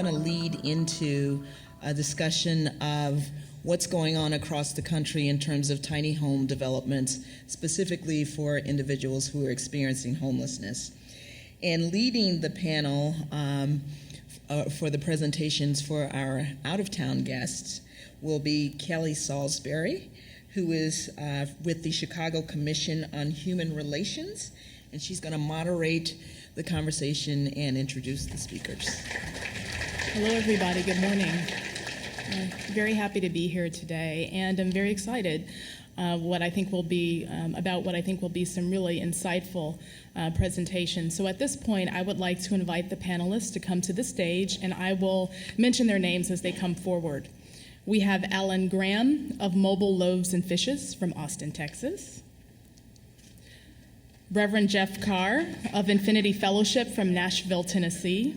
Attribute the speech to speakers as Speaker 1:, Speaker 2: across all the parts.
Speaker 1: going to lead into a discussion of what's going on across the country in terms of tiny home developments, specifically for individuals who are experiencing homelessness. And leading the panel for the presentations for our out-of-town guests will be Kelly Saulsberry, who is with the Chicago Commission on Human Relations, and she's going to moderate the conversation and introduce the speakers.
Speaker 2: Hello, everybody. Good morning. I'm very happy to be here today, and I'm very excited about what I think will be some really insightful presentations. So at this point, I would like to invite the panelists to come to the stage, and I will mention their names as they come forward. We have Alan Graham of Mobile Loaves and Fishes from Austin, Texas. Reverend Jeff Carr of Infinity Fellowship from Nashville, Tennessee.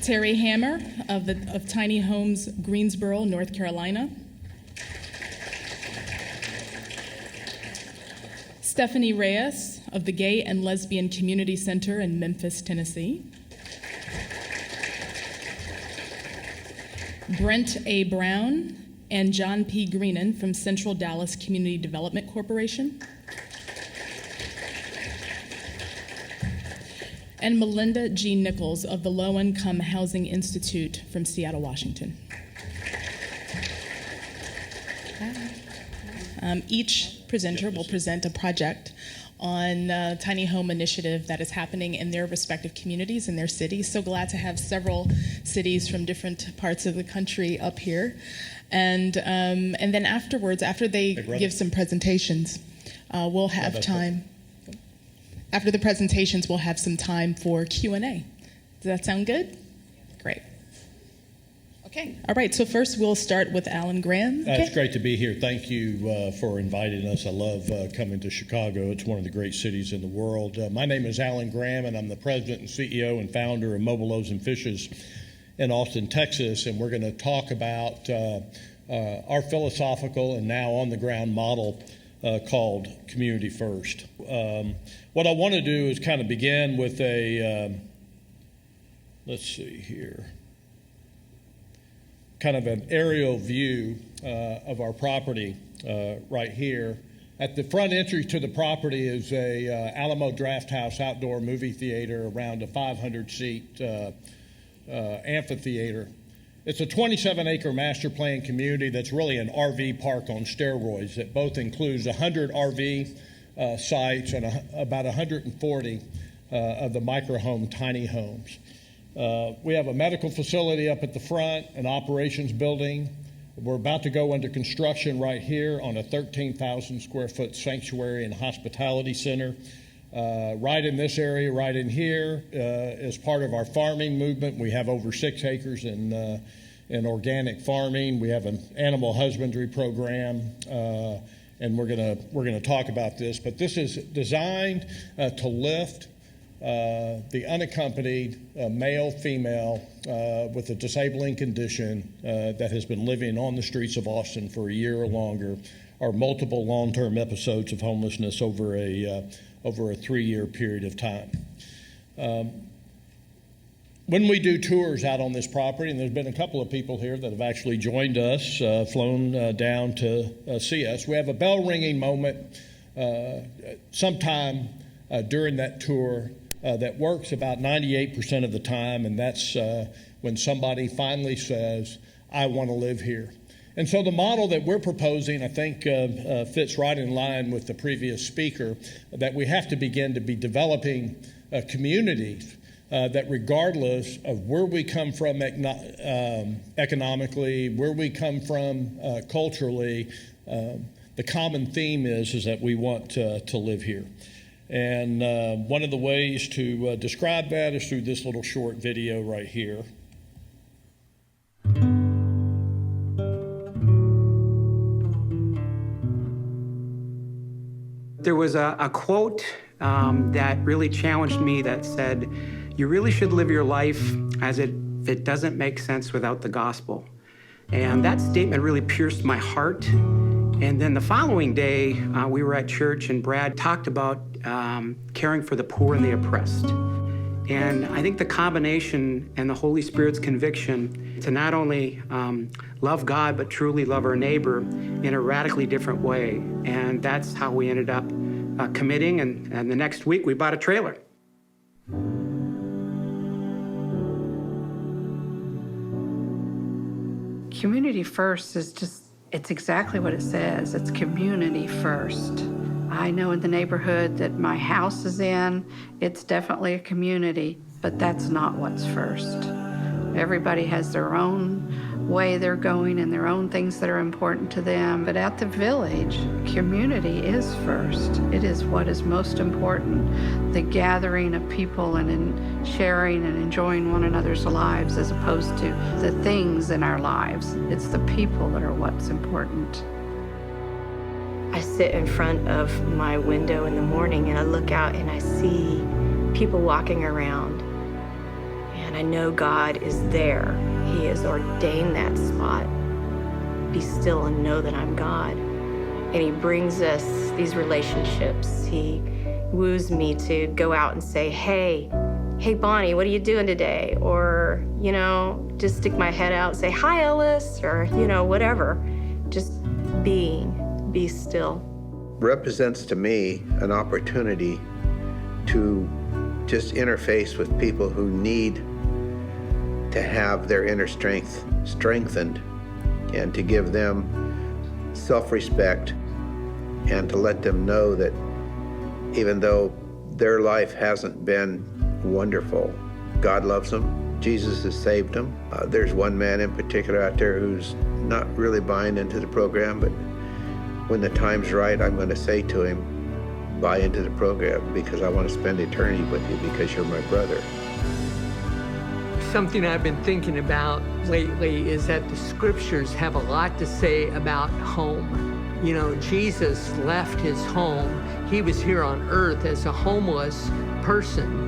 Speaker 2: Teri Hammer of Tiny Homes, Greensboro, North Carolina. Stephanie Reyes of the Gay and Lesbian Community Center in Memphis, Tennessee. Brent A. Brown and John P. Greenan from Central Dallas Community Development Corporation. And Melinda G. Nichols of the Low Income Housing Institute from Seattle, Washington. Each presenter will present a project on tiny home initiative that is happening in their respective communities in their cities. So glad to have several cities from different parts of the country up here. And then afterwards, after they give some presentations, we'll have time. After the presentations, we'll have some time for Q&A. Does that sound good? Great. Okay. All right. So first, we'll start with Alan Graham. Okay.
Speaker 3: It's great to be here. Thank you for inviting us. I love coming to Chicago. It's one of the great cities in the world. My name is Alan Graham, and I'm the president and CEO and founder of Mobile Loaves and Fishes in Austin, Texas. And we're going to talk about our philosophical and now on-the-ground model called Community First. What I want to do is kind of begin with let's see here, kind of an aerial view of our property right here. At the front entry to the property is a Alamo Drafthouse outdoor movie theater, around a 500-seat amphitheater. It's a 27-acre master plan community that's really an RV park on steroids that both includes 100 RV sites and about 140 of the microhome tiny homes. We have a medical facility up at the front, an operations building. We're about to go under construction right here on a 13,000 square foot sanctuary and hospitality center. Right in this area, right in here, is part of our farming movement. We have over 6 acres in organic farming. We have an animal husbandry program, and we're gonna talk about this. But this is designed to lift the unaccompanied male, female with a disabling condition that has been living on the streets of Austin for a year or longer, or multiple long-term episodes of homelessness over a 3-year period of time. When we do tours out on this property, and there's been a couple of people here that have actually joined us, flown down to see us, we have a bell ringing moment sometime during that tour that works about 98% of the time, and that's when somebody finally says, I want to live here. And so the model that we're proposing, I think, fits right in line with the previous speaker, that we have to begin to be developing communities that regardless of where we come from economically, where we come from culturally, the common theme is that we want to live here. And one of the ways to describe that is through this little short video right here.
Speaker 4: There was a quote that really challenged me that said, you really should live your life as if it doesn't make sense without the gospel. And that statement really pierced my heart. And then the following day, we were at church and Brad talked about caring for the poor and the oppressed. And I think the combination and the Holy Spirit's conviction to not only love God, but truly love our neighbor in a radically different way. And that's how we ended up committing. And the next week, we bought a trailer.
Speaker 5: Community first is just, it's exactly what it says. It's community first. I know in the neighborhood that my house is in, it's definitely a community, but that's not what's first. Everybody has their own way they're going and their own things that are important to them. But at the village, community is first. It is what is most important, the gathering of people and in sharing and enjoying one another's lives as opposed to the things in our lives. It's the people that are what's important.
Speaker 6: I sit in front of my window in the morning and I look out and I see people walking around. And I know God is there. He has ordained that spot. Be still and know that I'm God. And he brings us these relationships. He woos me to go out and say, hey Bonnie, what are you doing today? Or, just stick my head out and say, hi Ellis, or, whatever. Just be still.
Speaker 7: Represents to me an opportunity to just interface with people who need to have their inner strength strengthened and to give them self-respect and to let them know that even though their life hasn't been wonderful, God loves them. Jesus has saved them. There's one man in particular out there who's not really buying into the program, but when the time's right, I'm going to say to him, buy into the program because I want to spend eternity with you because you're my brother.
Speaker 8: Something I've been thinking about lately is that the scriptures have a lot to say about home. Jesus left his home. He was here on earth as a homeless person.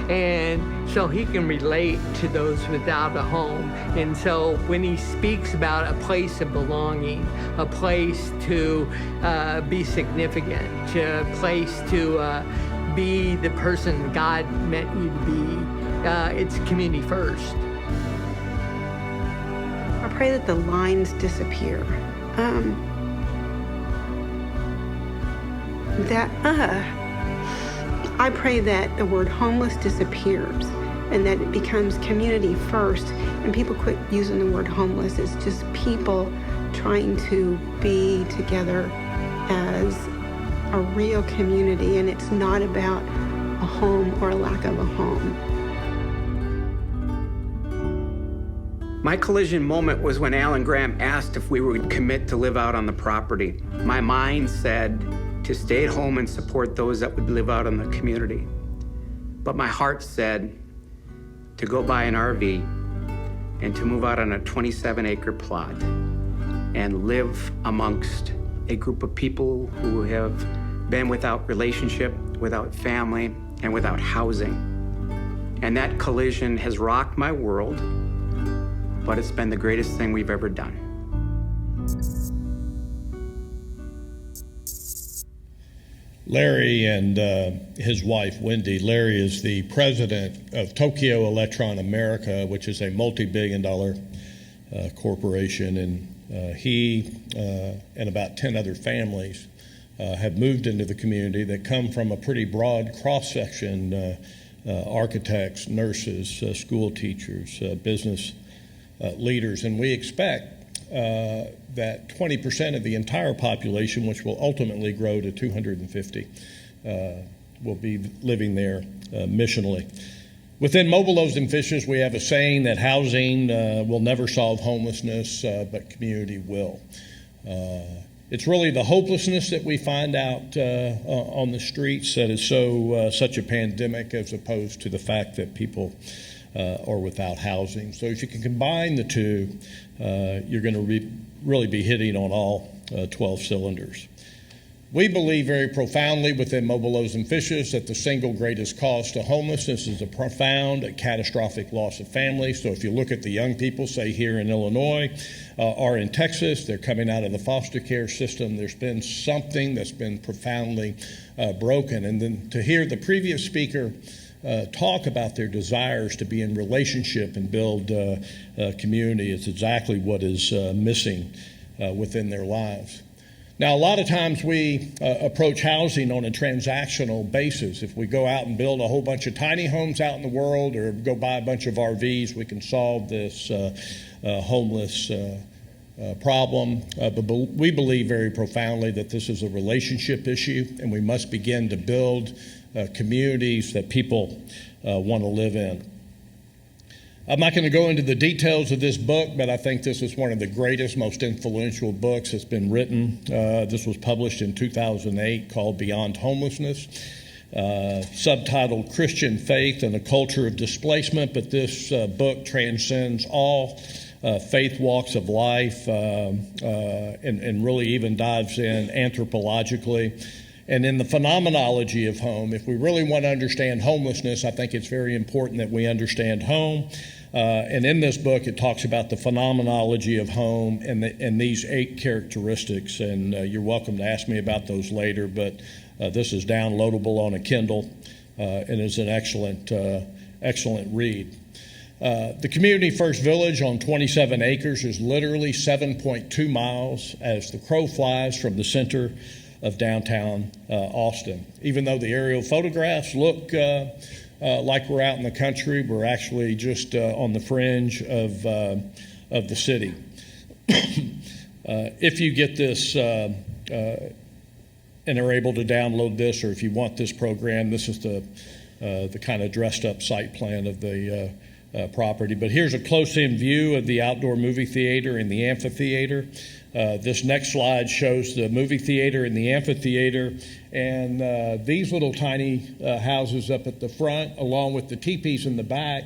Speaker 8: And so he can relate to those without a home. And so when he speaks about a place of belonging, a place to be significant, a place to be the person God meant you to be, it's community first.
Speaker 9: I pray that the lines disappear. I pray that the word homeless disappears and that it becomes community first and people quit using the word homeless. It's just people trying to be together as a real community, and it's not about a home or a lack of a home.
Speaker 4: My collision moment was when Alan Graham asked if we would commit to live out on the property. My mind said to stay at home and support those that would live out in the community. But my heart said to go buy an RV and to move out on a 27-acre plot and live amongst a group of people who have been without relationship, without family, and without housing. And that collision has rocked my world, but it's been the greatest thing we've ever done.
Speaker 3: Larry and his wife, Wendy. Larry is the president of Tokyo Electron America, which is a multi-billion-dollar corporation, and he and about 10 other families have moved into the community that come from a pretty broad cross-section, architects, nurses, school teachers, business leaders, and we expect that 20% of the entire population, which will ultimately grow to 250, will be living there missionally. Within Mobile Loaves and Fishes, we have a saying that housing will never solve homelessness, but community will. It's really the hopelessness that we find out on the streets that is such a pandemic, as opposed to the fact that people are without housing. So if you can combine the two, you're going to really be hitting on all 12 cylinders. We believe very profoundly within Mobile Loaves and Fishes that the single greatest cause to homelessness is a profound, catastrophic loss of family. So if you look at the young people, say here in Illinois or in Texas, they're coming out of the foster care system. There's been something that's been profoundly broken. And then to hear the previous speaker talk about their desires to be in relationship and build community. It's exactly what is missing within their lives. Now, a lot of times we approach housing on a transactional basis. If we go out and build a whole bunch of tiny homes out in the world or go buy a bunch of RVs, we can solve this homeless problem. But we believe very profoundly that this is a relationship issue, and we must begin to build communities that people want to live in. I'm not going to go into the details of this book, but I think this is one of the greatest, most influential books that's been written. This was published in 2008, called Beyond Homelessness, subtitled Christian Faith and a Culture of Displacement, but this book transcends all faith walks of life and really even dives in anthropologically. And in the phenomenology of home, if we really want to understand homelessness, I think it's very important that we understand home. And in this book, it talks about the phenomenology of home and these 8 characteristics. And you're welcome to ask me about those later, but this is downloadable on a Kindle and is an excellent read. The Community First Village on 27 acres is literally 7.2 miles as the crow flies from the center of downtown Austin. Even though the aerial photographs look like we're out in the country, we're actually just on the fringe of the city. If you get this and are able to download this, or if you want this program, this is the kind of dressed up site plan of the property. But here's a close-in view of the outdoor movie theater and the amphitheater. This next slide shows the movie theater and the amphitheater, and these little tiny houses up at the front, along with the teepees in the back,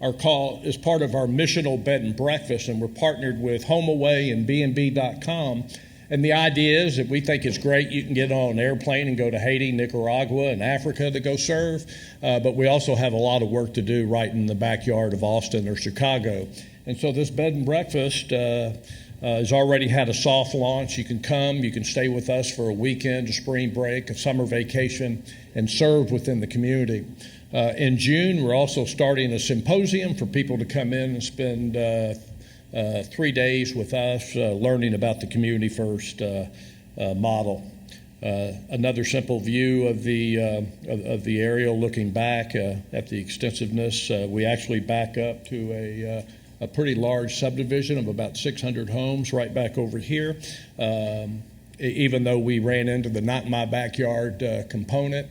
Speaker 3: is part of our missional bed and breakfast, and we're partnered with HomeAway and B&B.com. And the idea is that we think it's great. You can get on an airplane and go to Haiti, Nicaragua, and Africa to go serve, but we also have a lot of work to do right in the backyard of Austin or Chicago. And so this bed and breakfast has already had a soft launch. You can come, you can stay with us for a weekend, a spring break, a summer vacation, and serve within the community. In June, we're also starting a symposium for people to come in and spend 3 days with us learning about the Community First model. Another simple view of the aerial looking back at the extensiveness. We actually back up to a pretty large subdivision of about 600 homes right back over here. Even though we ran into the not in my backyard component,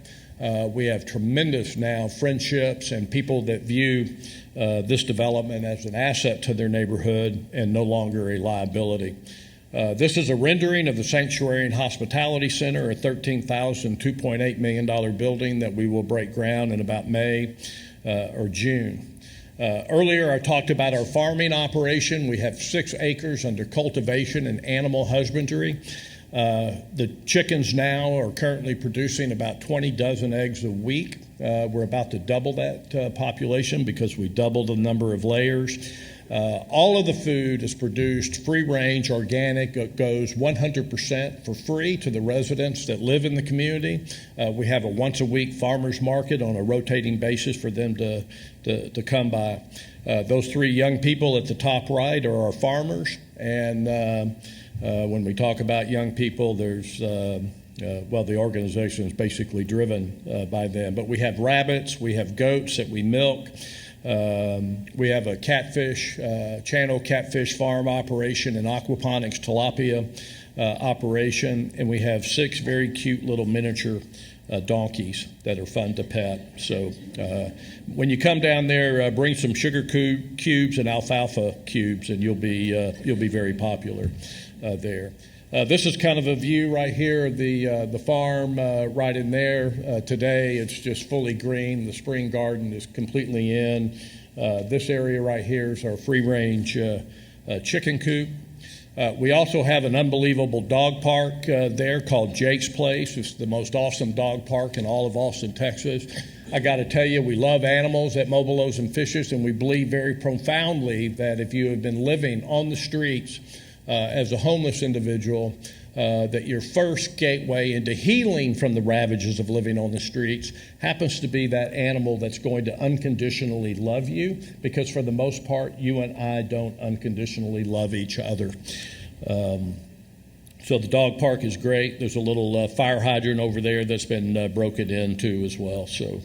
Speaker 3: we have tremendous now friendships and people that view this development as an asset to their neighborhood and no longer a liability. This is a rendering of the Sanctuary and Hospitality Center, a $13,002.8 million building that we will break ground in about May or June. Earlier, I talked about our farming operation. We have 6 acres under cultivation and animal husbandry. The chickens now are currently producing about 20 dozen eggs a week. We're about to double that population because we doubled the number of layers. All of the food is produced free-range, organic. It goes 100% for free to the residents that live in the community. We have a once-a-week farmers market on a rotating basis for them to come by. Those 3 young people at the top right are our farmers, and when we talk about young people, there's the organization is basically driven by them. But we have rabbits, we have goats that we milk. We have a catfish, channel catfish farm operation, and aquaponics tilapia operation, and we have 6 very cute little miniature donkeys that are fun to pet. So when you come down there, bring some sugar cubes and alfalfa cubes, and you'll be very popular there. This is kind of a view right here of the farm right in there. Today it's just fully green. The spring garden is completely in. This area right here is our free-range chicken coop. We also have an unbelievable dog park there called Jake's Place. It's the most awesome dog park in all of Austin, Texas. I got to tell you, we love animals at Mobile Loaves and Fishes, and we believe very profoundly that if you have been living on the streets as a homeless individual, that your first gateway into healing from the ravages of living on the streets happens to be that animal that's going to unconditionally love you, because for the most part, you and I don't unconditionally love each other. So the dog park is great. There's a little fire hydrant over there that's been broken into as well. So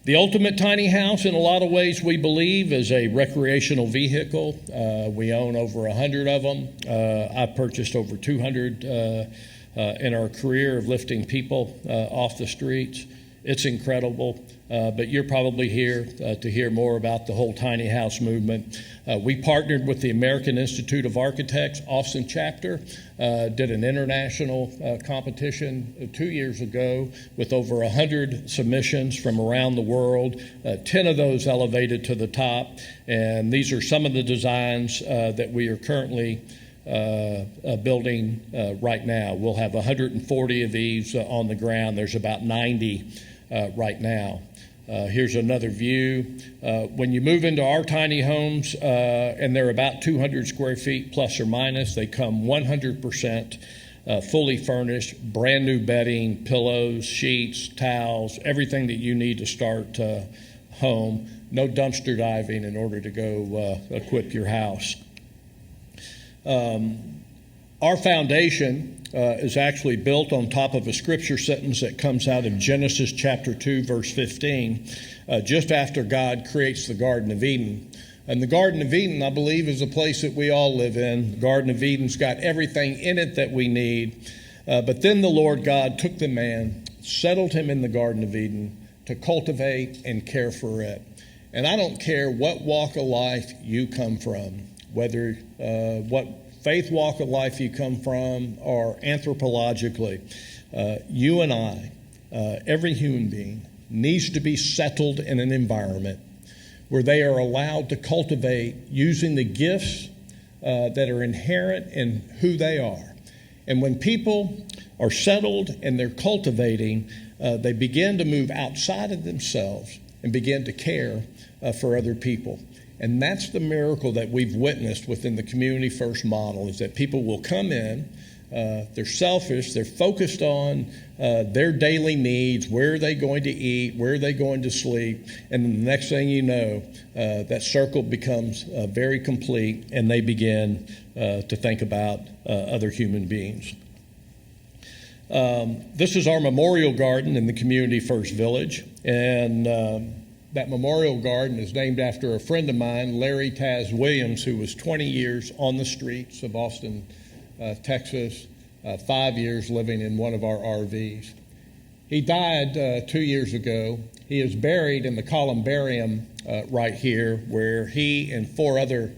Speaker 3: the ultimate tiny house, in a lot of ways, we believe, is a recreational vehicle. We own over 100 of them. I've purchased over 200 in our career of lifting people off the streets. It's incredible, but you're probably here to hear more about the whole tiny house movement. We partnered with the American Institute of Architects Austin chapter, did an international competition 2 years ago with over 100 submissions from around the world, 10 of those elevated to the top, and these are some of the designs that we are currently building right now. We'll have 140 of these on the ground. There's about 90 right now. Here's another view. When you move into our tiny homes, and they're about 200 square feet plus or minus, they come 100% fully furnished, brand new bedding, pillows, sheets, towels, everything that you need to start home. No dumpster diving in order to go equip your house. Our foundation is actually built on top of a scripture sentence that comes out of Genesis chapter 2, verse 15, just after God creates the Garden of Eden. And the Garden of Eden, I believe, is a place that we all live in. The Garden of Eden's got everything in it that we need. But then the Lord God took the man, settled him in the Garden of Eden to cultivate and care for it. And I don't care what walk of life you come from, whether what faith walk of life you come from or anthropologically, you and I, every human being, needs to be settled in an environment where they are allowed to cultivate using the gifts that are inherent in who they are. And when people are settled and they're cultivating, they begin to move outside of themselves and begin to care for other people. And that's the miracle that we've witnessed within the Community First model, is that people will come in, they're selfish, they're focused on their daily needs, where are they going to eat, where are they going to sleep, and then the next thing you know, that circle becomes very complete, and they begin to think about other human beings. This is our memorial garden in the Community First Village, and that memorial garden is named after a friend of mine, Larry Taz Williams, who was 20 years on the streets of Austin, Texas, 5 years living in one of our RVs. He died 2 years ago. He is buried in the columbarium right here, where he and 4 other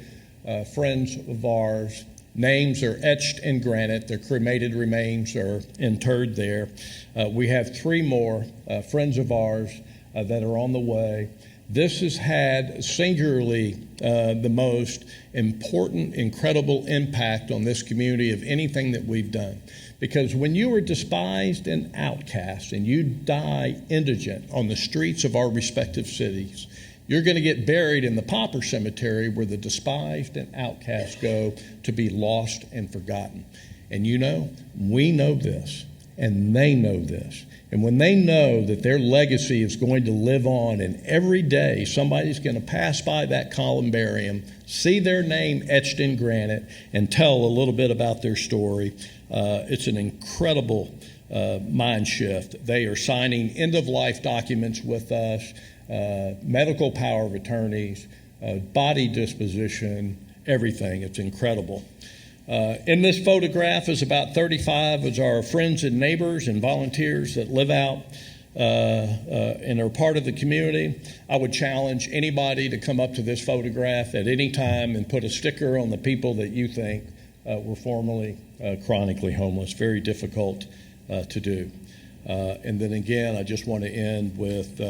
Speaker 3: friends of ours, names are etched in granite. Their cremated remains are interred there. We have 3 more friends of ours that are on the way. This has had singularly the most important, incredible impact on this community of anything that we've done. Because when you are despised and outcast and you die indigent on the streets of our respective cities, you're going to get buried in the pauper cemetery where the despised and outcast go to be lost and forgotten. And you know, we know this, and they know this. And when they know that their legacy is going to live on, and every day somebody's going to pass by that columbarium, see their name etched in granite, and tell a little bit about their story, it's an incredible mind shift. They are signing end-of-life documents with us, medical power of attorneys, body disposition, everything. It's incredible. In this photograph is about 35 of our friends and neighbors and volunteers that live out and are part of the community. I would challenge anybody to come up to this photograph at any time and put a sticker on the people that you think were formerly chronically homeless. Very difficult to do. And then again, I just want to end with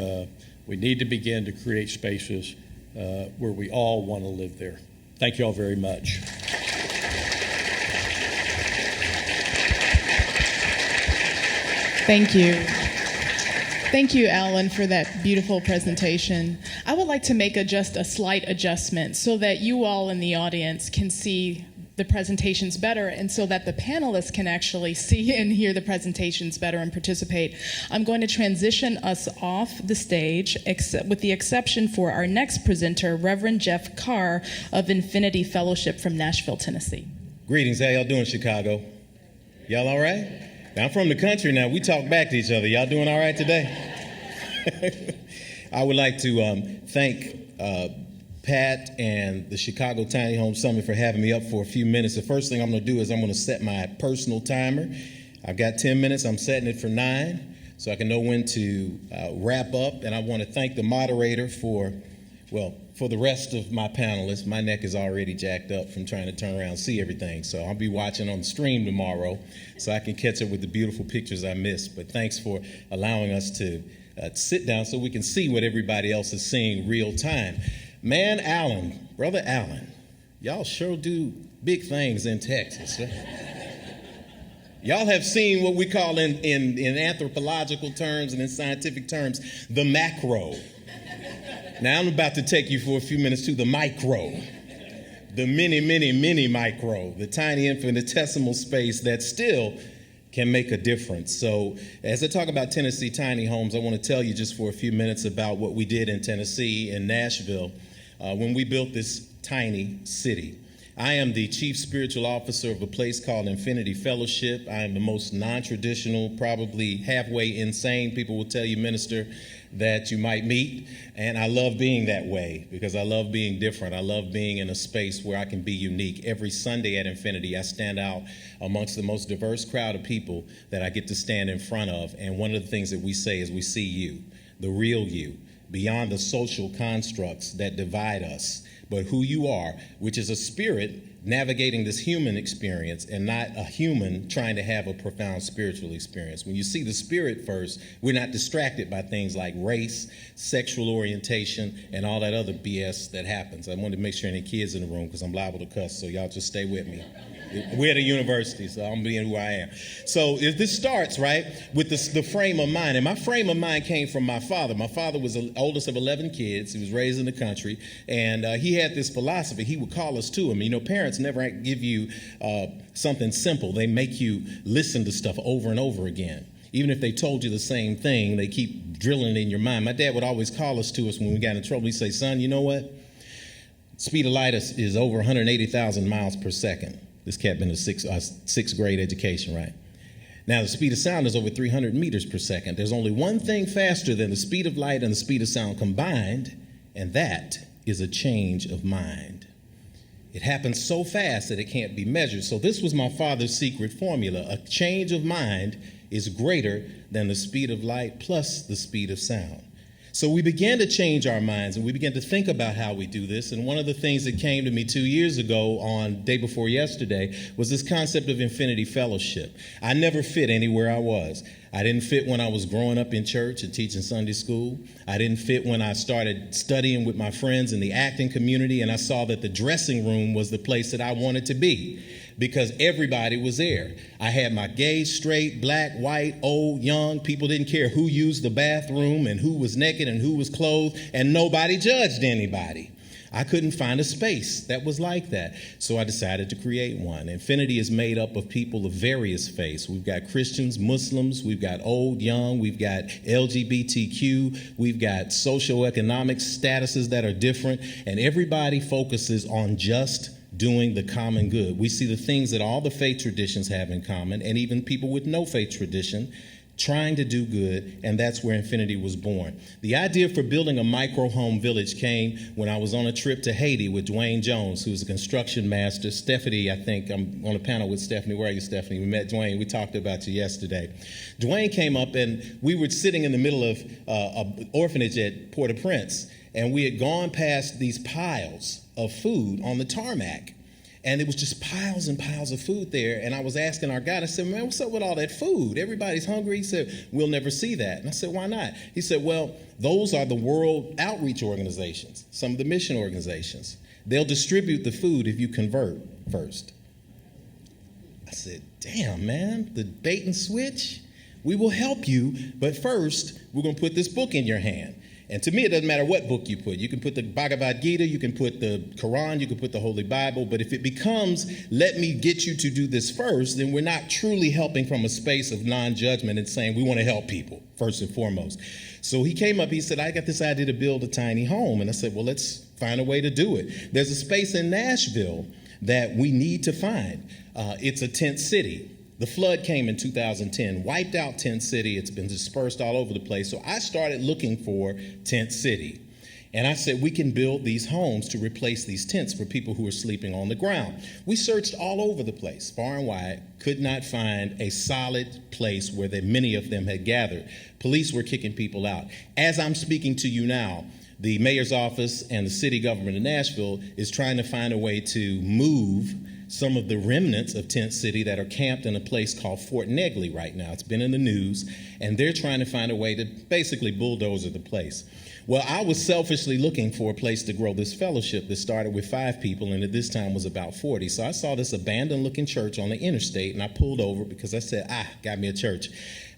Speaker 3: we need to begin to create spaces where we all want to live there. Thank you all very much.
Speaker 2: Thank you. Thank you, Alan, for that beautiful presentation. I would like to make just a slight adjustment so that you all in the audience can see the presentations better, and so that the panelists can actually see and hear the presentations better and participate, I'm going to transition us off the stage, with the exception for our next presenter, Reverend Jeff Carr of Infinity Fellowship from Nashville, Tennessee.
Speaker 10: Greetings, how y'all doing, Chicago? Y'all all right? Now, I'm from the country now. We talk back to each other. Y'all doing all right today? I would like to thank Pat and the Chicago Tiny Home Summit for having me up for a few minutes. The first thing I'm going to do is I'm going to set my personal timer. I've got 10 minutes. I'm setting it for 9 so I can know when to wrap up. And I want to thank the moderator for the rest of my panelists. My neck is already jacked up from trying to turn around and see everything. So I'll be watching on the stream tomorrow so I can catch up with the beautiful pictures I missed. But thanks for allowing us to sit down so we can see what everybody else is seeing real time. Man, Allen, Brother Allen, y'all sure do big things in Texas. Right? Y'all have seen what we call in anthropological terms and in scientific terms, the macro. Now I'm about to take you for a few minutes to the micro, the mini micro, the tiny infinitesimal space that still can make a difference. So as I talk about Tennessee tiny homes, I want to tell you just for a few minutes about what we did in Tennessee, in Nashville, when we built this tiny city. I am the chief spiritual officer of a place called Infinity Fellowship. I am the most non-traditional, probably halfway insane, people will tell you, minister, that you might meet. And I love being that way because I love being different. I love being in a space where I can be unique. Every Sunday at Infinity, I stand out amongst the most diverse crowd of people that I get to stand in front of. And one of the things that we say is we see you, the real you, beyond the social constructs that divide us, but who you are, which is a spirit navigating this human experience and not a human trying to have a profound spiritual experience. When you see the spirit first, we're not distracted by things like race, sexual orientation, and all that other BS that happens. I wanted to make sure any kids in the room because I'm liable to cuss, so y'all just stay with me. We're at a university, so I'm being who I am. So if this starts, right, with the frame of mind, and my frame of mind came from my father. My father was the oldest of 11 kids. He was raised in the country, and he had this philosophy. He would call us to him. You know, parents never give you something simple. They make you listen to stuff over and over again. Even if they told you the same thing, they keep drilling it in your mind. My dad would always call us to us when we got in trouble. He'd say, son, you know what? Speed of light is over 180,000 miles per second. This cat been in sixth grade education, right? Now, the speed of sound is over 300 meters per second. There's only one thing faster than the speed of light and the speed of sound combined, and that is a change of mind. It happens so fast that it can't be measured. So this was my father's secret formula. A change of mind is greater than the speed of light plus the speed of sound. So we began to change our minds, and we began to think about how we do this. And one of the things that came to me 2 years ago on day before yesterday was this concept of Infinity Fellowship. I never fit anywhere I was. I didn't fit when I was growing up in church and teaching Sunday school. I didn't fit when I started studying with my friends in the acting community, and I saw that the dressing room was the place that I wanted to be because everybody was there. I had my gay, straight, black, white, old, young. People didn't care who used the bathroom and who was naked and who was clothed, and nobody judged anybody. I couldn't find a space that was like that. So I decided to create one. Infinity is made up of people of various faiths. We've got Christians, Muslims, we've got old, young, we've got LGBTQ, we've got socioeconomic statuses that are different, and everybody focuses on just doing the common good. We see the things that all the faith traditions have in common, and even people with no faith tradition trying to do good, and that's where Infinity was born. The idea for building a micro home village came when I was on a trip to Haiti with Dwayne Jones, who's a construction master. Stephanie, I think, I'm on a panel with Stephanie. Where are you, Stephanie? We met Dwayne. We talked about you yesterday. Dwayne came up, and we were sitting in the middle of an orphanage at Port-au-Prince, and we had gone past these piles of food on the tarmac. And it was just piles and piles of food there. And I was asking our guide, I said, man, what's up with all that food? Everybody's hungry. He said, we'll never see that. And I said, why not? He said, well, those are the world outreach organizations, some of the mission organizations. They'll distribute the food if you convert first. I said, damn, man, the bait and switch? We will help you, but first, we're going to put this book in your hand. And to me, it doesn't matter what book you put. You can put the Bhagavad Gita, you can put the Quran, you can put the Holy Bible, but if it becomes, let me get you to do this first, then we're not truly helping from a space of non-judgment and saying we want to help people, first and foremost. So he came up, he said, I got this idea to build a tiny home. And I said, well, let's find a way to do it. There's a space in Nashville that we need to find. It's a tent city. The flood came in 2010, wiped out Tent City. It's been dispersed all over the place. So I started looking for Tent City. And I said, we can build these homes to replace these tents for people who are sleeping on the ground. We searched all over the place, far and wide, could not find a solid place where many of them had gathered. Police were kicking people out. As I'm speaking to you now, the mayor's office and the city government of Nashville is trying to find a way to move some of the remnants of Tent City that are camped in a place called Fort Negley right now. It's been in the news, and they're trying to find a way to basically bulldoze the place. Well, I was selfishly looking for a place to grow this fellowship that started with 5 people and at this time was about 40. So I saw this abandoned-looking church on the interstate, and I pulled over because I said, got me a church.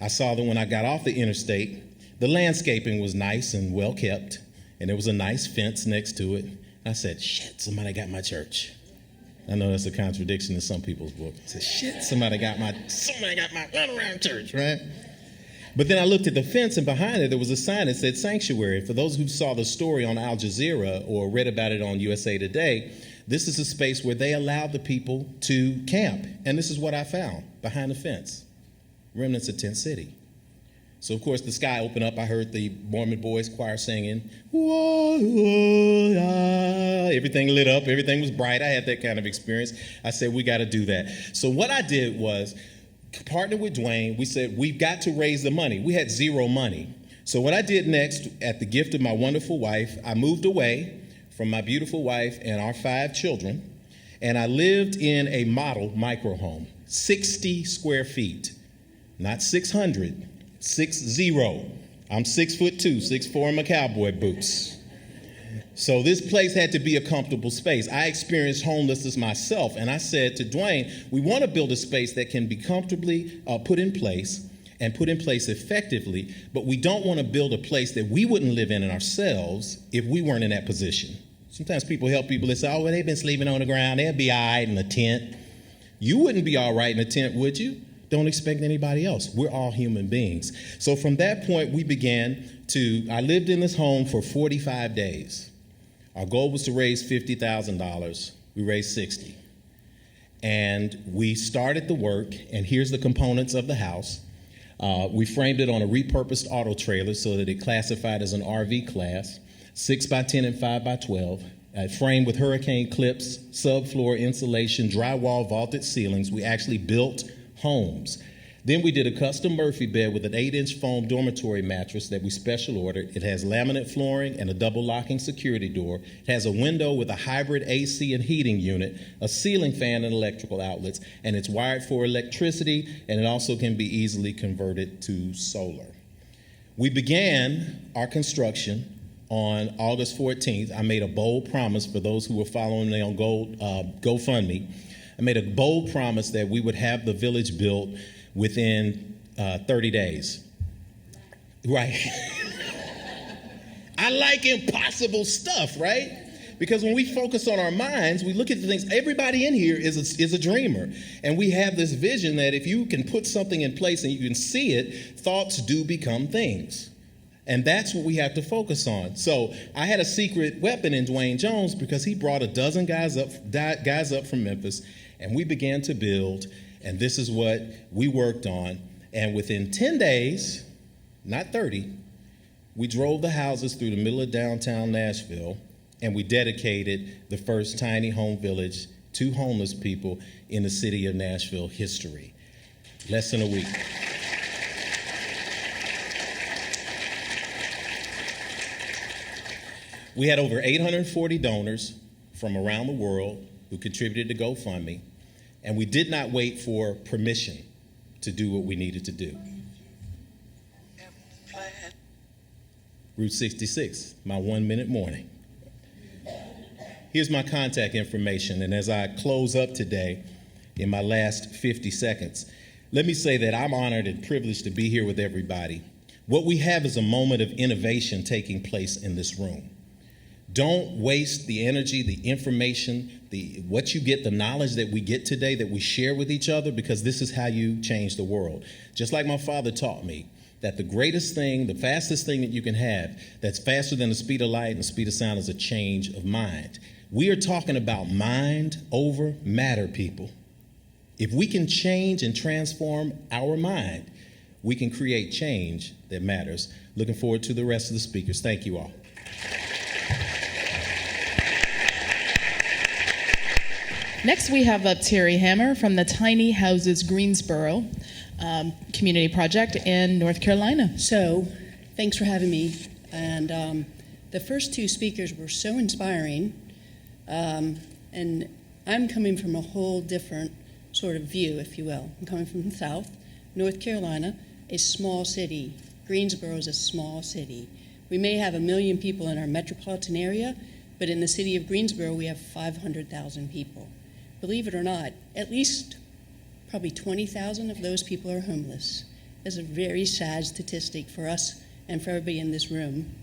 Speaker 10: I saw that when I got off the interstate, the landscaping was nice and well-kept, and there was a nice fence next to it. I said, shit, somebody got my church. I know that's a contradiction in some people's book. It says, shit, somebody got my run around church, right? But then I looked at the fence, and behind it, there was a sign that said sanctuary. For those who saw the story on Al Jazeera or read about it on USA Today, this is a space where they allowed the people to camp. And this is what I found behind the fence, remnants of Tent City. So, of course, the sky opened up. I heard the Mormon boys choir singing. Whoa, whoa, ah. Everything lit up. Everything was bright. I had that kind of experience. I said, we got to do that. So what I did was partner with Dwayne. We said, we've got to raise the money. We had zero money. So what I did next, at the gift of my wonderful wife, I moved away from my beautiful wife and our 5 children, and I lived in a model micro home, 60 square feet, not 600. 6'0". I'm 6'2", 6'4" in my cowboy boots. So this place had to be a comfortable space. I experienced homelessness myself, and I said to Dwayne, we want to build a space that can be comfortably put in place and put in place effectively, but we don't want to build a place that we wouldn't live in ourselves if we weren't in that position. Sometimes people help people that say, oh, well, they've been sleeping on the ground. They'll be all right in a tent. You wouldn't be all right in a tent, would you? Don't expect anybody else. We're all human beings. So from that point, we began I lived in this home for 45 days. Our goal was to raise $50,000. We raised 60. And we started the work, and here's the components of the house. We framed it on a repurposed auto trailer so that it classified as an RV class, 6 by 10 and 5 by 12. Framed with hurricane clips, subfloor insulation, drywall vaulted ceilings. We actually built homes. Then we did a custom Murphy bed with an 8-inch foam dormitory mattress that we special ordered. It has laminate flooring and a double locking security door. It has a window with a hybrid AC and heating unit, a ceiling fan and electrical outlets, and it's wired for electricity, and it also can be easily converted to solar. We began our construction on August 14th. I made a bold promise for those who were following me on GoFundMe. I made a bold promise that we would have the village built within 30 days. Right. I like impossible stuff, right? Because when we focus on our minds, we look at the things. Everybody in here is a dreamer. And we have this vision that if you can put something in place and you can see it, thoughts do become things. And that's what we have to focus on. So I had a secret weapon in Dwayne Jones because he brought a dozen guys up from Memphis, and we began to build, and this is what we worked on. And within 10 days, not 30, we drove the houses through the middle of downtown Nashville, and we dedicated the first tiny home village to homeless people in the city of Nashville history. Less than a week. We had over 840 donors from around the world who contributed to GoFundMe, and we did not wait for permission to do what we needed to do. Route 66, my 1-minute morning. Here's my contact information, and as I close up today, in my last 50 seconds, let me say that I'm honored and privileged to be here with everybody. What we have is a moment of innovation taking place in this room. Don't waste the energy, the information, what you get, the knowledge that we get today that we share with each other, because this is how you change the world. Just like my father taught me, that the greatest thing, the fastest thing that you can have that's faster than the speed of light and the speed of sound is a change of mind. We are talking about mind over matter, people. If we can change and transform our mind, we can create change that matters. Looking forward to the rest of the speakers. Thank you all.
Speaker 2: Next, we have up Teri Hammer from the Tiny Houses Greensboro Community Project in North Carolina.
Speaker 11: So, thanks for having me. And the first two speakers were so inspiring. And I'm coming from a whole different sort of view, if you will. I'm coming from the South, North Carolina, a small city. Greensboro is a small city. We may have 1 million people in our metropolitan area, but in the city of Greensboro, we have 500,000 people. Believe it or not, at least probably 20,000 of those people are homeless. That's a very sad statistic for us and for everybody in this room.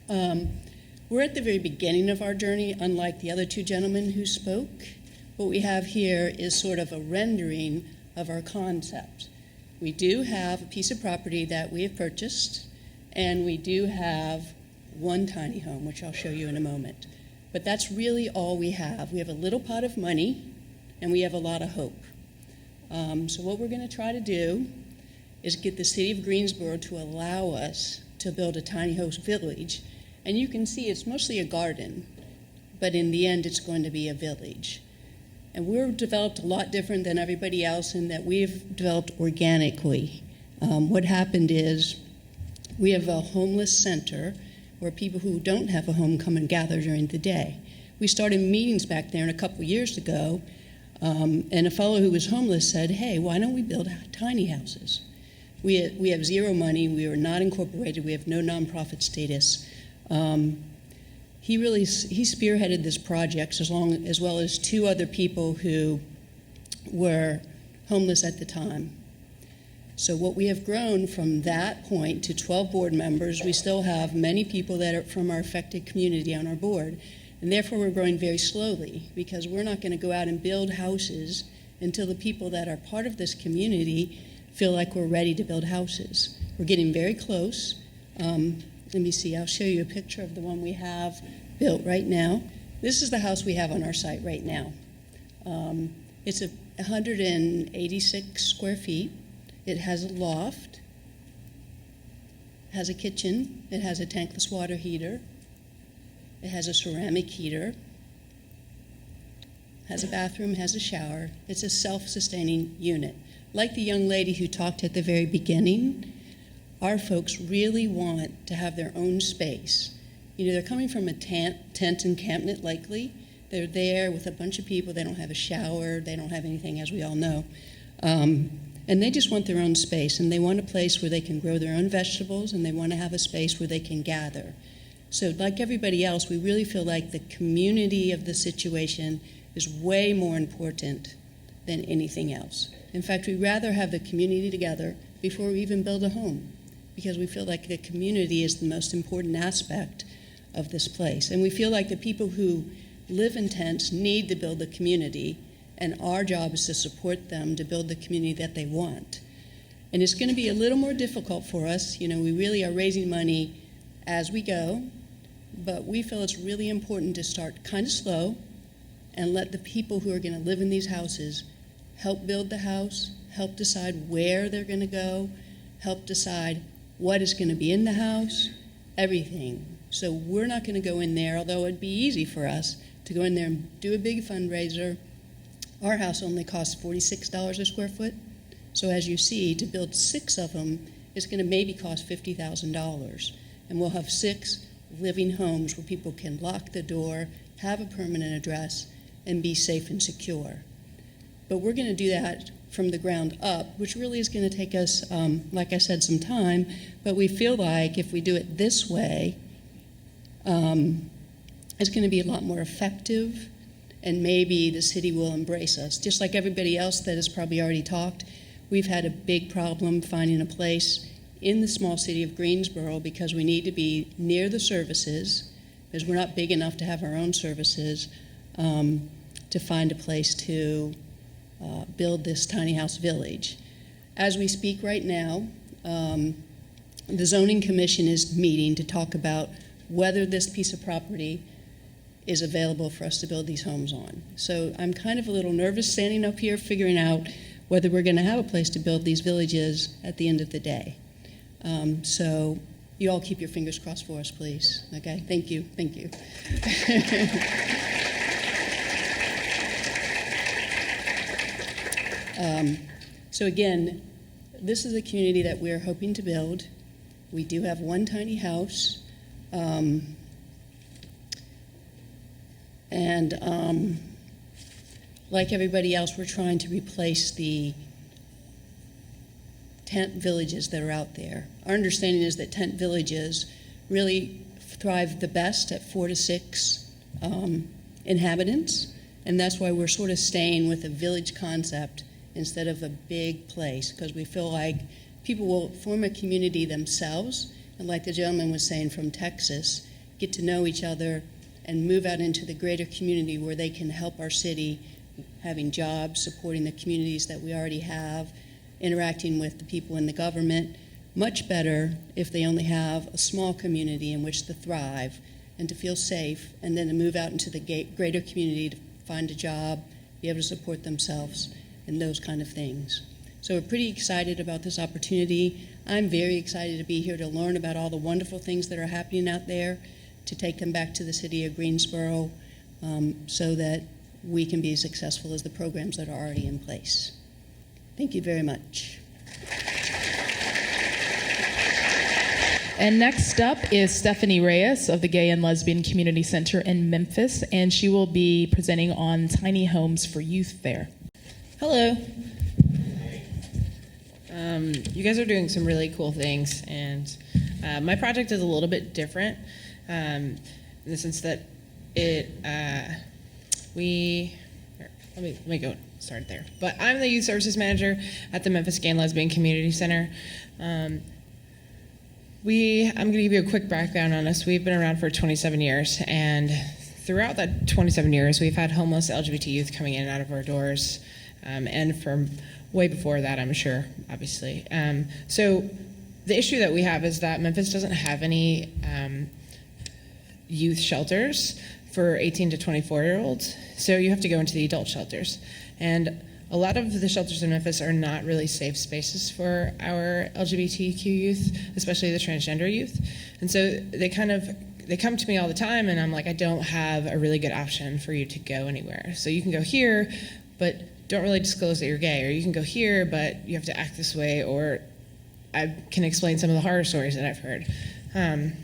Speaker 11: We're at the very beginning of our journey, unlike the other two gentlemen who spoke. What we have here is sort of a rendering of our concept. We do have a piece of property that we have purchased, and we do have one tiny home, which I'll show you in a moment. But that's really all we have. We have a little pot of money, and we have a lot of hope. So what we're going to try to do is get the city of Greensboro to allow us to build a tiny house village. And you can see it's mostly a garden, but in the end, it's going to be a village. And we're developed a lot different than everybody else in that we've developed organically. What happened is we have a homeless center where people who don't have a home come and gather during the day. We started meetings back there a couple years ago, and a fellow who was homeless said, hey, why don't we build tiny houses? We have zero money, we are not incorporated, we have no nonprofit status. He spearheaded this project as well as two other people who were homeless at the time. So what we have grown from that point to 12 board members, we still have many people that are from our affected community on our board. And therefore we're growing very slowly because we're not going to go out and build houses until the people that are part of this community feel like we're ready to build houses. We're getting very close. Let me see, I'll show you a picture of the one we have built right now. This is the house we have on our site right now. It's 186 square feet. It has a loft, has a kitchen, it has a tankless water heater, it has a ceramic heater, has a bathroom, has a shower. It's a self-sustaining unit. Like the young lady who talked at the very beginning, our folks really want to have their own space. You know, they're coming from a tent encampment likely. They're there with a bunch of people. They don't have a shower. They don't have anything, as we all know. And they just want their own space, and they want a place where they can grow their own vegetables, and they want to have a space where they can gather. So like everybody else, we really feel like the community of the situation is way more important than anything else. In fact, we'd rather have the community together before we even build a home, because we feel like the community is the most important aspect of this place. And we feel like the people who live in tents need to build the community, and our job is to support them to build the community that they want. And it's going to be a little more difficult for us. You know, we really are raising money as we go, but we feel it's really important to start kind of slow and let the people who are going to live in these houses help build the house, help decide where they're going to go, help decide what is going to be in the house, everything. So we're not going to go in there, although it'd be easy for us to go in there and do a big fundraiser. Our house only costs $46 a square foot. So as you see, to build 6 of them is going to maybe cost $50,000. And we'll have 6 living homes where people can lock the door, have a permanent address, and be safe and secure. But we're going to do that from the ground up, which really is going to take us, like I said, some time. But we feel like if we do it this way, it's going to be a lot more effective, and maybe the city will embrace us. Just like everybody else that has probably already talked, we've had a big problem finding a place in the small city of Greensboro because we need to be near the services, because we're not big enough to have our own services, to find a place to build this tiny house village. As we speak right now, the Zoning Commission is meeting to talk about whether this piece of property is available for us to build these homes on. So I'm kind of a little nervous standing up here figuring out whether we're going to have a place to build these villages at the end of the day. So you all keep your fingers crossed for us, please. Okay, thank you, thank you. So again, this is a community that we're hoping to build. We do have one tiny house. Like everybody else, we're trying to replace the tent villages that are out there. Our understanding is that tent villages really thrive the best at 4 to 6 inhabitants, and that's why we're sort of staying with a village concept instead of a big place, because we feel like people will form a community themselves, and like the gentleman was saying from Texas, get to know each other and move out into the greater community where they can help our city, having jobs, supporting the communities that we already have, interacting with the people in the government. Much better if they only have a small community in which to thrive and to feel safe, and then to move out into the greater community to find a job, be able to support themselves, and those kind of things. So we're pretty excited about this opportunity. I'm very excited to be here to learn about all the wonderful things that are happening out there, to take them back to the city of Greensboro, so that we can be as successful as the programs that are already in place. Thank you very much.
Speaker 2: And next up is Stephanie Reyes of the Gay and Lesbian Community Center in Memphis, and she will be presenting on tiny homes for youth there.
Speaker 12: Hello. You guys are doing some really cool things, and my project is a little bit different in the sense that let me go start there. But I'm the youth services manager at the Memphis Gay and Lesbian Community Center. I'm going to give you a quick background on us. We've been around for 27 years, and throughout that 27 years, we've had homeless LGBT youth coming in and out of our doors, and from way before that, I'm sure, obviously. So the issue that we have is that Memphis doesn't have any youth shelters for 18 to 24-year-olds, so you have to go into the adult shelters. And a lot of the shelters in Memphis are not really safe spaces for our LGBTQ youth, especially the transgender youth. And so they come to me all the time, and I'm like, I don't have a really good option for you to go anywhere. So you can go here, but don't really disclose that you're gay, or you can go here, but you have to act this way, or I can explain some of the horror stories that I've heard.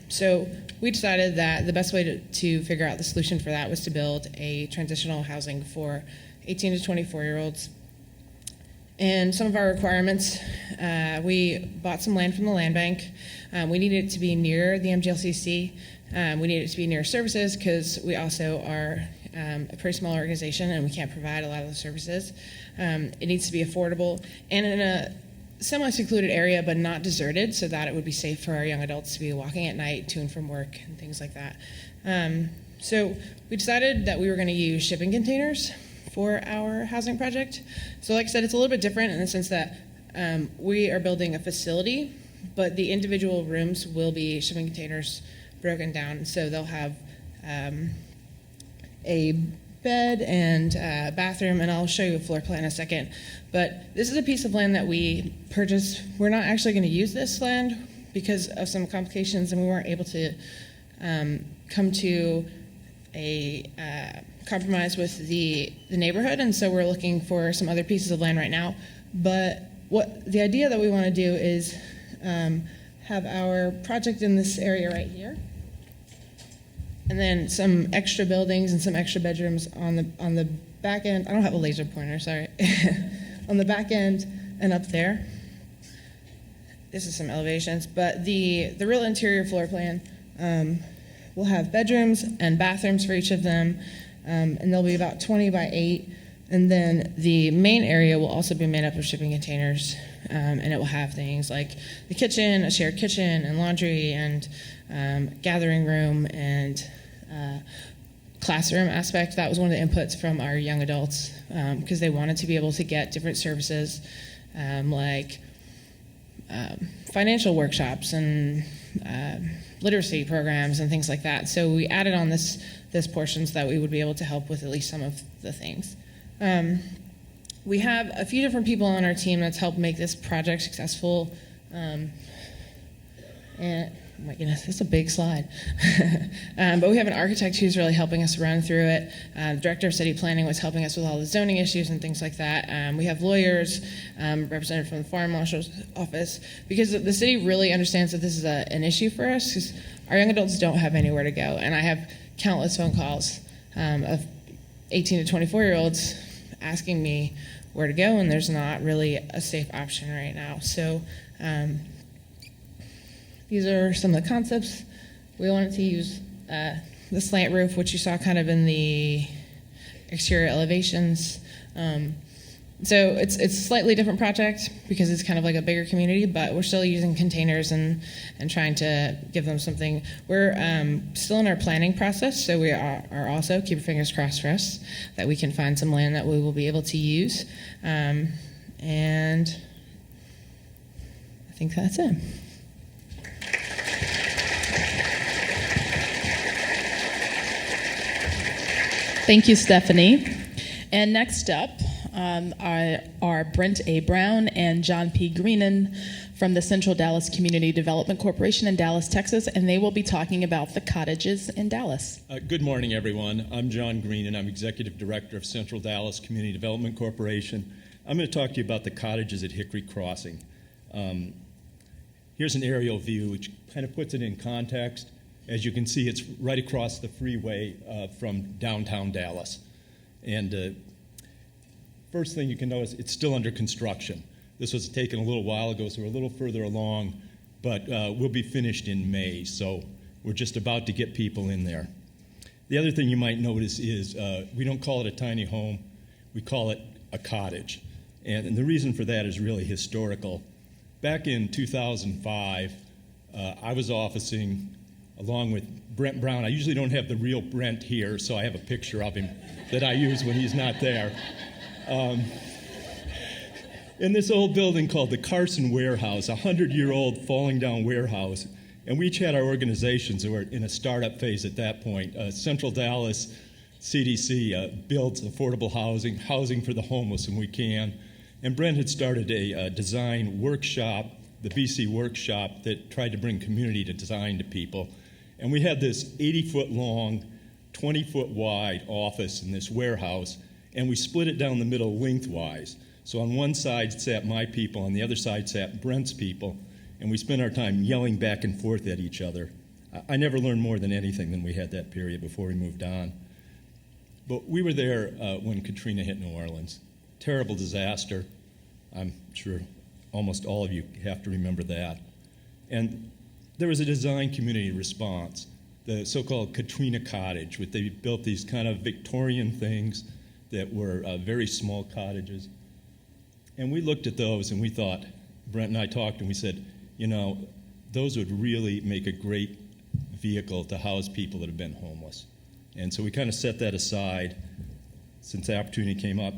Speaker 12: So we decided that the best way to figure out the solution for that was to build a transitional housing for 18 to 24-year-olds. And some of our requirements, we bought some land from the land bank. We needed it to be near the MGLCC. We needed it to be near services because we also are a pretty small organization and we can't provide a lot of the services. It needs to be affordable and in a semi-secluded area, but not deserted, so that it would be safe for our young adults to be walking at night to and from work and things like that. So we decided that we were going to use shipping containers for our housing project. So like I said, it's a little bit different in the sense that we are building a facility, but the individual rooms will be shipping containers broken down. So they'll have a bed and a bathroom, and I'll show you a floor plan in a second. But this is a piece of land that we purchased. We're not actually going to use this land because of some complications, and we weren't able to come to a compromise with the neighborhood, and so we're looking for some other pieces of land right now. But what the idea that we want to do is have our project in this area right here, and then some extra buildings and some extra bedrooms on the back end. I don't have a laser pointer, sorry. On the back end and up there. This is some elevations, but the real interior floor plan will have bedrooms and bathrooms for each of them, and they'll be about 20 by 8. And then the main area will also be made up of shipping containers and it will have things like the kitchen, a shared kitchen, and laundry, and gathering room, and classroom aspect. That was one of the inputs from our young adults, because they wanted to be able to get different services like financial workshops and literacy programs and things like that. So we added on this portion so that we would be able to help with at least some of the things. We have a few different people on our team that's helped make this project successful. And oh my goodness, it's a big slide. But we have an architect who's really helping us run through it. The director of city planning was helping us with all the zoning issues and things like that. We have lawyers represented from the fire marshal's office, because the city really understands that this is an issue for us, because our young adults don't have anywhere to go. And I have countless phone calls of 18 to 24-year-olds asking me where to go, and there's not really a safe option right now. So these are some of the concepts. We wanted to use the slant roof, which you saw kind of in the exterior elevations. So it's a slightly different project because it's kind of like a bigger community, but we're still using containers and trying to give them something. We're still in our planning process, so we are also, keep your fingers crossed for us, that we can find some land that we will be able to use. And I think that's it.
Speaker 2: Thank you, Stephanie. And next up are Brent A. Brown and John P. Greenan from the Central Dallas Community Development Corporation in Dallas, Texas, and they will be talking about the cottages in Dallas.
Speaker 13: Good morning, everyone. I'm John Greenan. I'm Executive Director of Central Dallas Community Development Corporation. I'm going to talk to you about the cottages at Hickory Crossing. Here's an aerial view which kind of puts it in context. As you can see, it's right across the freeway from downtown Dallas. And first thing you can notice, it's still under construction. This was taken a little while ago, so we're a little further along, but we'll be finished in May, so we're just about to get people in there. The other thing you might notice is we don't call it a tiny home, we call it a cottage. And the reason for that is really historical. Back in 2005, I was officing along with Brent Brown. I usually don't have the real Brent here, so I have a picture of him that I use when he's not there. In this old building called the Carson Warehouse, a 100-year-old falling down warehouse, and we each had our organizations that were in a startup phase at that point. Central Dallas CDC builds affordable housing for the homeless when we can, and Brent had started a design workshop, the BC workshop, that tried to bring community to design to people. And we had this 80-foot long, 20-foot wide office in this warehouse, and we split it down the middle lengthwise. So on one side sat my people, on the other side sat Brent's people, and we spent our time yelling back and forth at each other. I never learned more than anything than we had that period before we moved on. But we were there when Katrina hit New Orleans. Terrible disaster. I'm sure almost all of you have to remember that. And there was a design community response, the so-called Katrina Cottage, which they built these kind of Victorian things that were very small cottages. And we looked at those and we thought, Brent and I talked and we said, you know, those would really make a great vehicle to house people that have been homeless. And so we kind of set that aside since the opportunity came up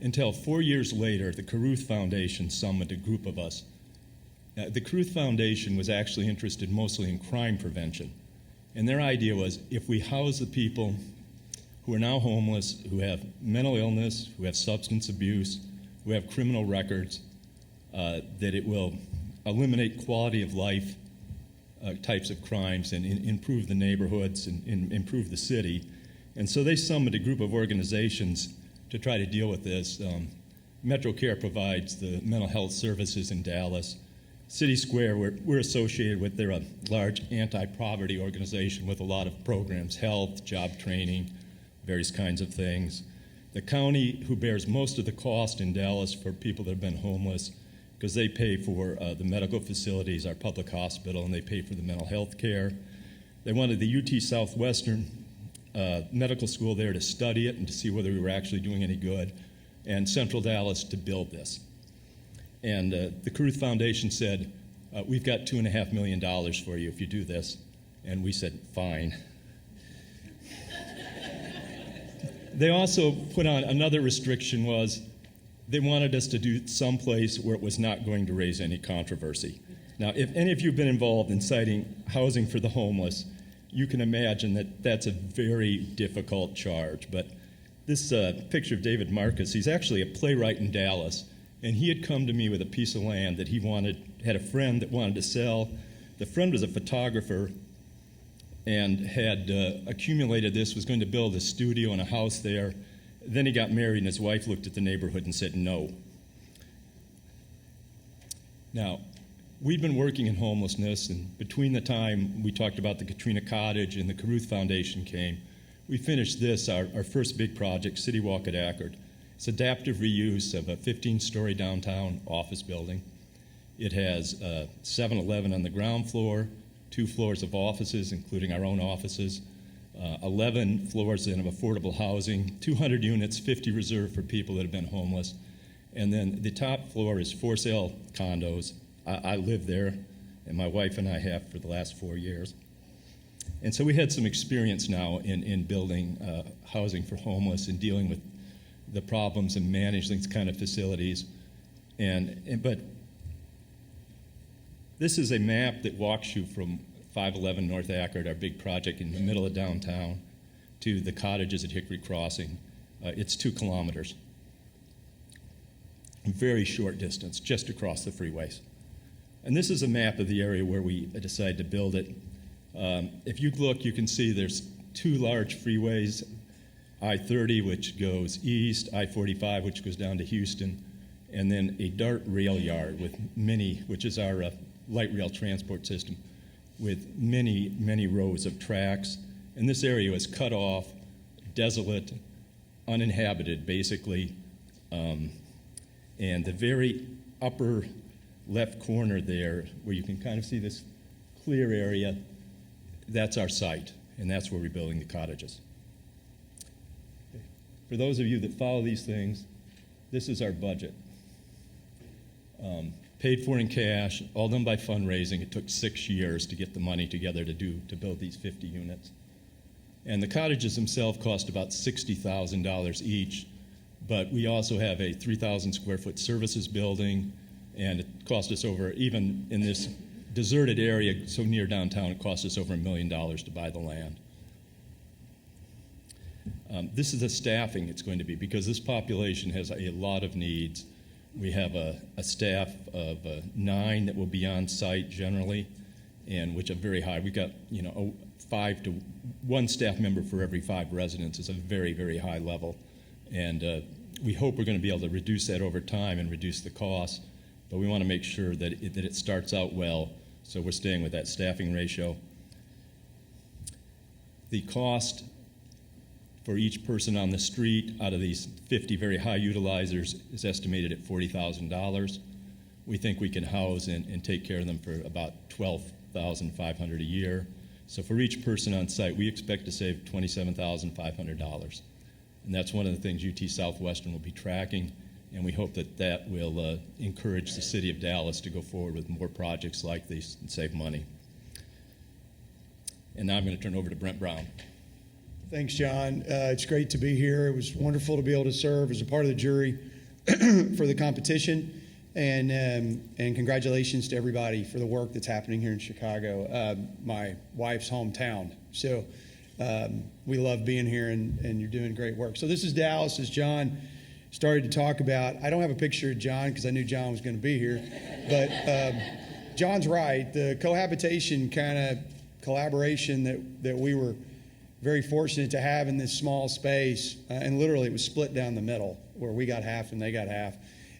Speaker 13: until 4 years later, the Carruth Foundation summoned a group of us. The Carruth Foundation was actually interested mostly in crime prevention. And their idea was if we house the people who are now homeless, who have mental illness, who have substance abuse, who have criminal records, that it will eliminate quality of life types of crimes and improve the neighborhoods and improve the city. And so they summoned a group of organizations to try to deal with this. MetroCare provides the mental health services in Dallas. City Square, we're associated with, they're a large anti-poverty organization with a lot of programs, health, job training, various kinds of things. The county, who bears most of the cost in Dallas for people that have been homeless, because they pay for the medical facilities, our public hospital, and they pay for the mental health care. They wanted the UT Southwestern medical school there to study it and to see whether we were actually doing any good, and Central Dallas to build this. And the Caruth Foundation said, we've got $2.5 million for you if you do this. And we said, fine. They also put on another restriction was they wanted us to do someplace where it was not going to raise any controversy. Now, if any of you have been involved in citing housing for the homeless, you can imagine that that's a very difficult charge. But this picture of David Marcus, he's actually a playwright in Dallas, and he had come to me with a piece of land that he had a friend that wanted to sell. The friend was a photographer and had accumulated this, was going to build a studio and a house there. Then he got married, and his wife looked at the neighborhood and said no. Now, we've been working in homelessness, and between the time we talked about the Katrina Cottage and the Caruth Foundation came, we finished this, our first big project, City Walk at Ackerd. It's adaptive reuse of a 15-story downtown office building. It has 7-Eleven on the ground floor, 2 floors of offices, including our own offices, 11 floors of affordable housing, 200 units, 50 reserved for people that have been homeless. And then the top floor is for sale condos. I live there, and my wife and I have for the last 4 years. And so we had some experience now in building housing for homeless and dealing with the problems and managing these kind of facilities. But this is a map that walks you from 511 North Ackerd, our big project in the middle of downtown, to the cottages at Hickory Crossing. It's 2 kilometers. Very short distance, just across the freeways. And this is a map of the area where we decided to build it. If you look, you can see there's 2 large freeways, I-30, which goes east, I-45, which goes down to Houston, and then a DART rail yard with many, which is our light rail transport system, with many, many rows of tracks. And this area was cut off, desolate, uninhabited, basically. And the very upper left corner there, where you can kind of see this clear area, that's our site, and that's where we're building the cottages. For those of you that follow these things, this is our budget. Paid for in cash, all done by fundraising. It took 6 years to get the money together to build these 50 units. And the cottages themselves cost about $60,000 each, but we also have a 3,000 square foot services building, and it cost us over, even in this deserted area so near downtown, it cost us over $1 million to buy the land. This is the staffing it's going to be, because this population has a lot of needs. We have a staff of 9 that will be on site generally, and which are very high. We've got 5 to 1 staff member for every 5 residents is a very, very high level. And we hope we're going to be able to reduce that over time and reduce the cost, but we want to make sure that it starts out well, so we're staying with that staffing ratio. The cost for each person on the street out of these 50 very high utilizers is estimated at $40,000. We think we can house and take care of them for about $12,500 a year. So for each person on site, we expect to save $27,500. And that's one of the things UT Southwestern will be tracking, and we hope that will encourage the city of Dallas to go forward with more projects like these and save money. And now I'm going to turn over to Brent Brown.
Speaker 14: Thanks, John. It's great to be here. It was wonderful to be able to serve as a part of the jury for the competition, and congratulations to everybody for the work that's happening here in Chicago, my wife's hometown. So we love being here, and you're doing great work. So this is Dallas, as John started to talk about. I don't have a picture of John because I knew John was going to be here, but John's right. The cohabitation kind of collaboration that we were very fortunate to have in this small space, and literally it was split down the middle, where we got half and they got half,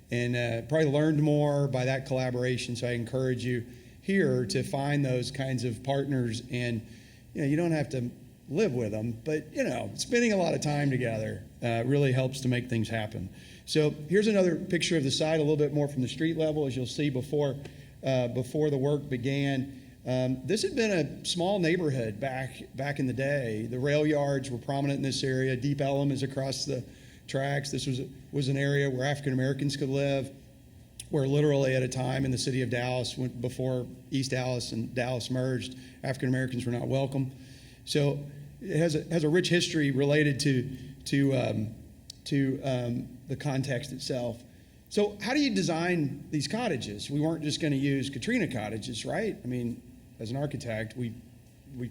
Speaker 14: and probably learned more by that collaboration. So I encourage you here to find those kinds of partners, and you don't have to live with them, but spending a lot of time together really helps to make things happen. So here's another picture of the site, a little bit more from the street level, as you'll see before the work began. This had been a small neighborhood back in the day. The rail yards were prominent in this area. Deep Ellum is across the tracks. This was an area where African Americans could live. where literally at a time in the city of Dallas, before East Dallas and Dallas merged, African Americans were not welcome. So it has a rich history related to the context itself. So how do you design these cottages? We weren't just going to use Katrina cottages, right? I mean, as an architect, we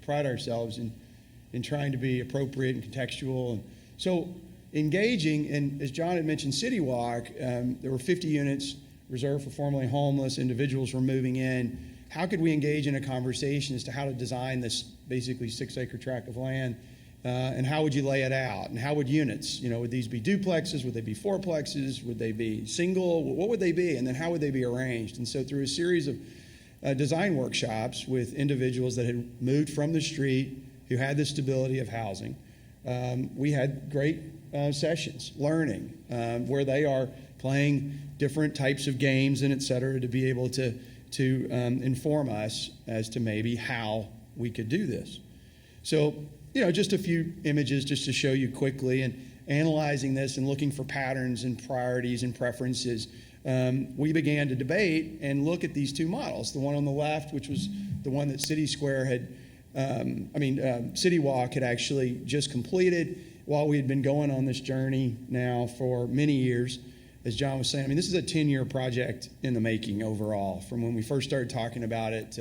Speaker 14: pride ourselves in trying to be appropriate and contextual. And so engaging, and as John had mentioned, City Walk, there were 50 units reserved for formerly homeless individuals were moving in. How could we engage in a conversation as to how to design this basically 6-acre tract of land? And how would you lay it out? And how would units, would these be duplexes? Would they be fourplexes? Would they be single? What would they be? And then how would they be arranged? And so through a series of design workshops with individuals that had moved from the street, who had the stability of housing, we had great sessions, learning, where they are playing different types of games and et cetera to be able to inform us as to maybe how we could do this. So, just a few images just to show you quickly, and analyzing this and looking for patterns and priorities and preferences, we began to debate and look at these two models. The one on the left, which was the one that City Square City Walk had actually just completed while we had been going on this journey now for many years. As John was saying, this is a 10-year project in the making overall, from when we first started talking about it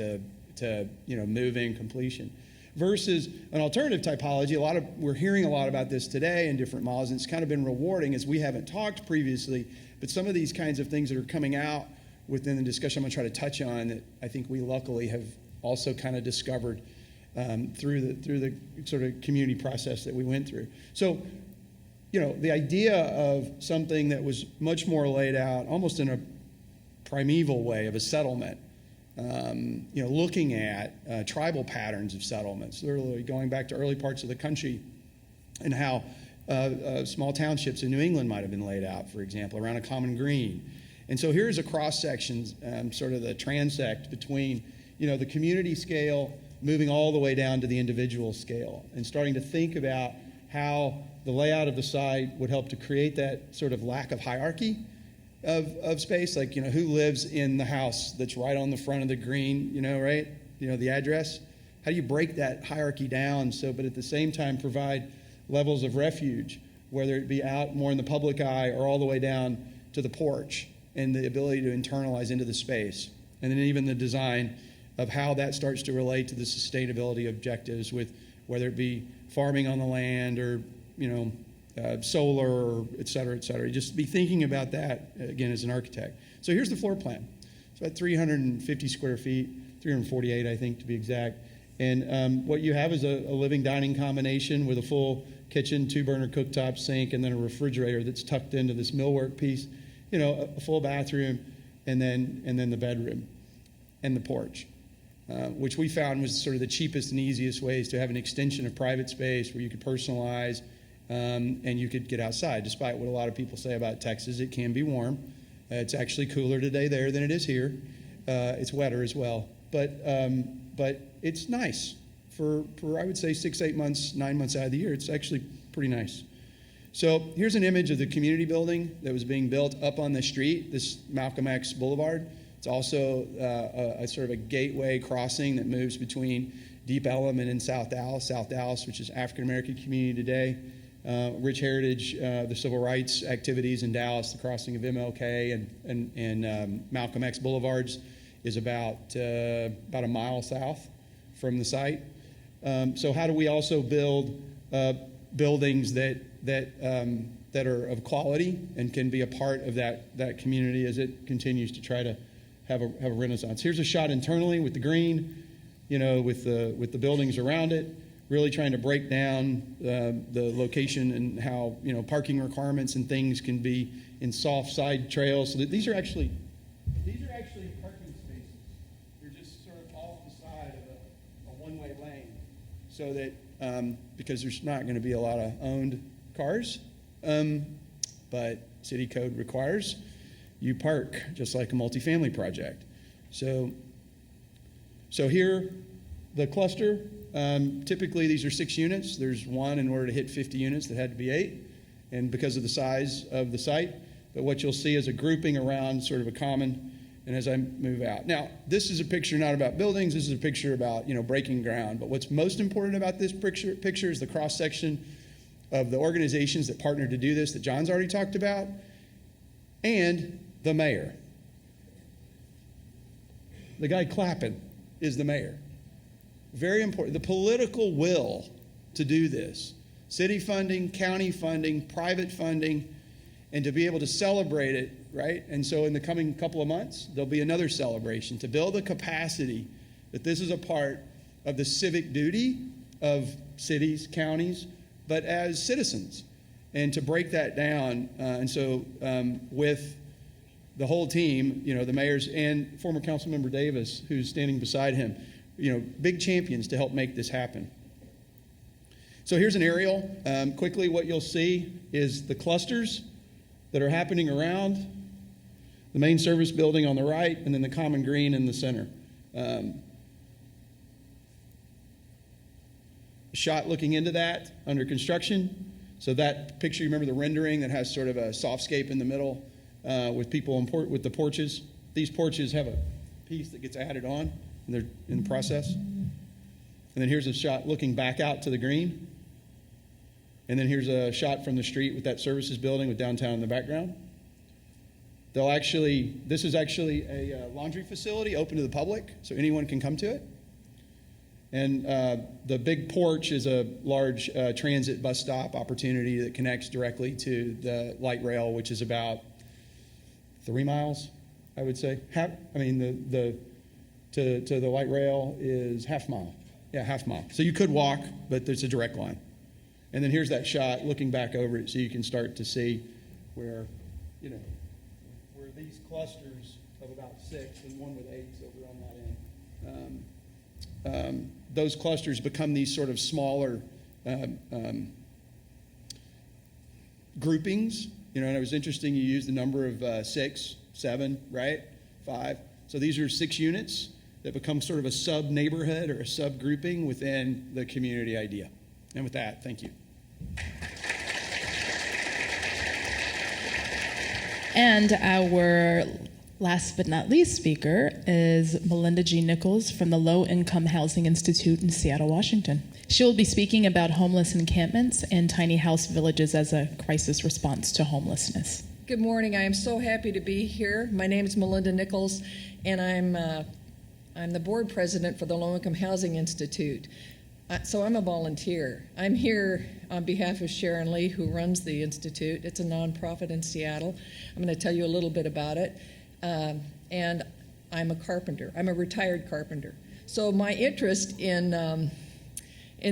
Speaker 14: to moving completion. Versus an alternative typology. We're hearing a lot about this today in different models, and it's kind of been rewarding as we haven't talked previously, but some of these kinds of things that are coming out within the discussion I'm going to try to touch on that I think we luckily have also kind of discovered through the sort of community process that we went through. So, the idea of something that was much more laid out, almost in a primeval way of a settlement, looking at tribal patterns of settlements, literally going back to early parts of the country, and how small townships in New England might have been laid out, for example, around a common green. And so here's a cross-section, sort of the transect between, the community scale moving all the way down to the individual scale, and starting to think about how the layout of the site would help to create that sort of lack of hierarchy of space, like, who lives in the house that's right on the front of the green, right? The address. How do you break that hierarchy down but at the same time provide levels of refuge, whether it be out more in the public eye or all the way down to the porch, and the ability to internalize into the space. And then even the design of how that starts to relate to the sustainability objectives, with whether it be farming on the land or, solar, or et cetera, et cetera. Just be thinking about that, again, as an architect. So here's the floor plan. It's about 350 square feet, 348, I think, to be exact. And what you have is a living dining combination with a full kitchen, 2-burner cooktop, sink, and then a refrigerator that's tucked into this millwork piece, a full bathroom, and then the bedroom and the porch. Which we found was sort of the cheapest and easiest ways to have an extension of private space where you could personalize and you could get outside. Despite what a lot of people say about Texas, it can be warm. It's actually cooler today there than it is here. It's wetter as well. But it's nice for I would say 6, 8 months, 9 months out of the year. It's actually pretty nice. So here's an image of the community building that was being built up on the street, this Malcolm X Boulevard. It's also a sort of a gateway crossing that moves between Deep Ellum and South Dallas, which is African-American community today. Rich heritage, the civil rights activities in Dallas, the crossing of MLK and Malcolm X Boulevards is about a mile south from the site. So how do we also build buildings that are of quality and can be a part of that community as it continues to try to have a renaissance? Here's a shot internally with the green, with the buildings around it, really trying to break down the location and how parking requirements and things can be in soft side trails. So that these are actually parking spaces. They're just sort of off the side of a one-way lane, so that because there's not going to be a lot of owned cars, but city code requires you park just like a multifamily project. So here, the cluster, typically these are 6 units. There's one in order to hit 50 units that had to be 8. And because of the size of the site, but what you'll see is a grouping around sort of a common, and as I move out. Now, this is a picture not about buildings, this is a picture about, breaking ground. But what's most important about this picture is the cross-section of the organizations that partnered to do this that John's already talked about, and the mayor. The guy clapping is the mayor. Very important. The political will to do this. City funding, county funding, private funding, and to be able to celebrate it, right? And so in the coming couple of months, there'll be another celebration to build the capacity that this is a part of the civic duty of cities, counties, but as citizens, and to break that down. And so with the whole team, the mayors and former council member Davis, who's standing beside him, big champions to help make this happen. So here's an aerial. Quickly, what you'll see is the clusters that are happening around the main service building on the right, and then the common green in the center. Shot looking into that under construction. So that picture, you remember the rendering that has sort of a softscape in the middle with people with the porches. These porches have a piece that gets added on, and they're in the process. And then here's a shot looking back out to the green. And then here's a shot from the street with that services building with downtown in the background. This is actually a laundry facility open to the public, so anyone can come to it. And the big porch is a large transit bus stop opportunity that connects directly to the light rail, which is about 3 miles, I would say. To the light rail is half mile. Yeah, half mile. So you could walk, but there's a direct line. And then here's that shot looking back over it so you can start to see where these clusters of about 6 and one with 8 over on that end. Those clusters become these sort of smaller groupings. And it was interesting you used the number of 6, 7, right? 5. So these are 6 units that become sort of a sub-neighborhood or a sub-grouping within the community idea. And with that, thank you.
Speaker 2: And our last but not least speaker is Melinda G. Nichols from the Low Income Housing Institute in Seattle, Washington. She will be speaking about homeless encampments and tiny house villages as a crisis response to homelessness.
Speaker 15: Good morning. I am so happy to be here. My name is Melinda Nichols, and I'm the board president for the Low Income Housing Institute. So I'm a volunteer. I'm here on behalf of Sharon Lee, who runs the Institute. It's a nonprofit in Seattle. I'm going to tell you a little bit about it. And I'm a carpenter. I'm a retired carpenter. So my interest in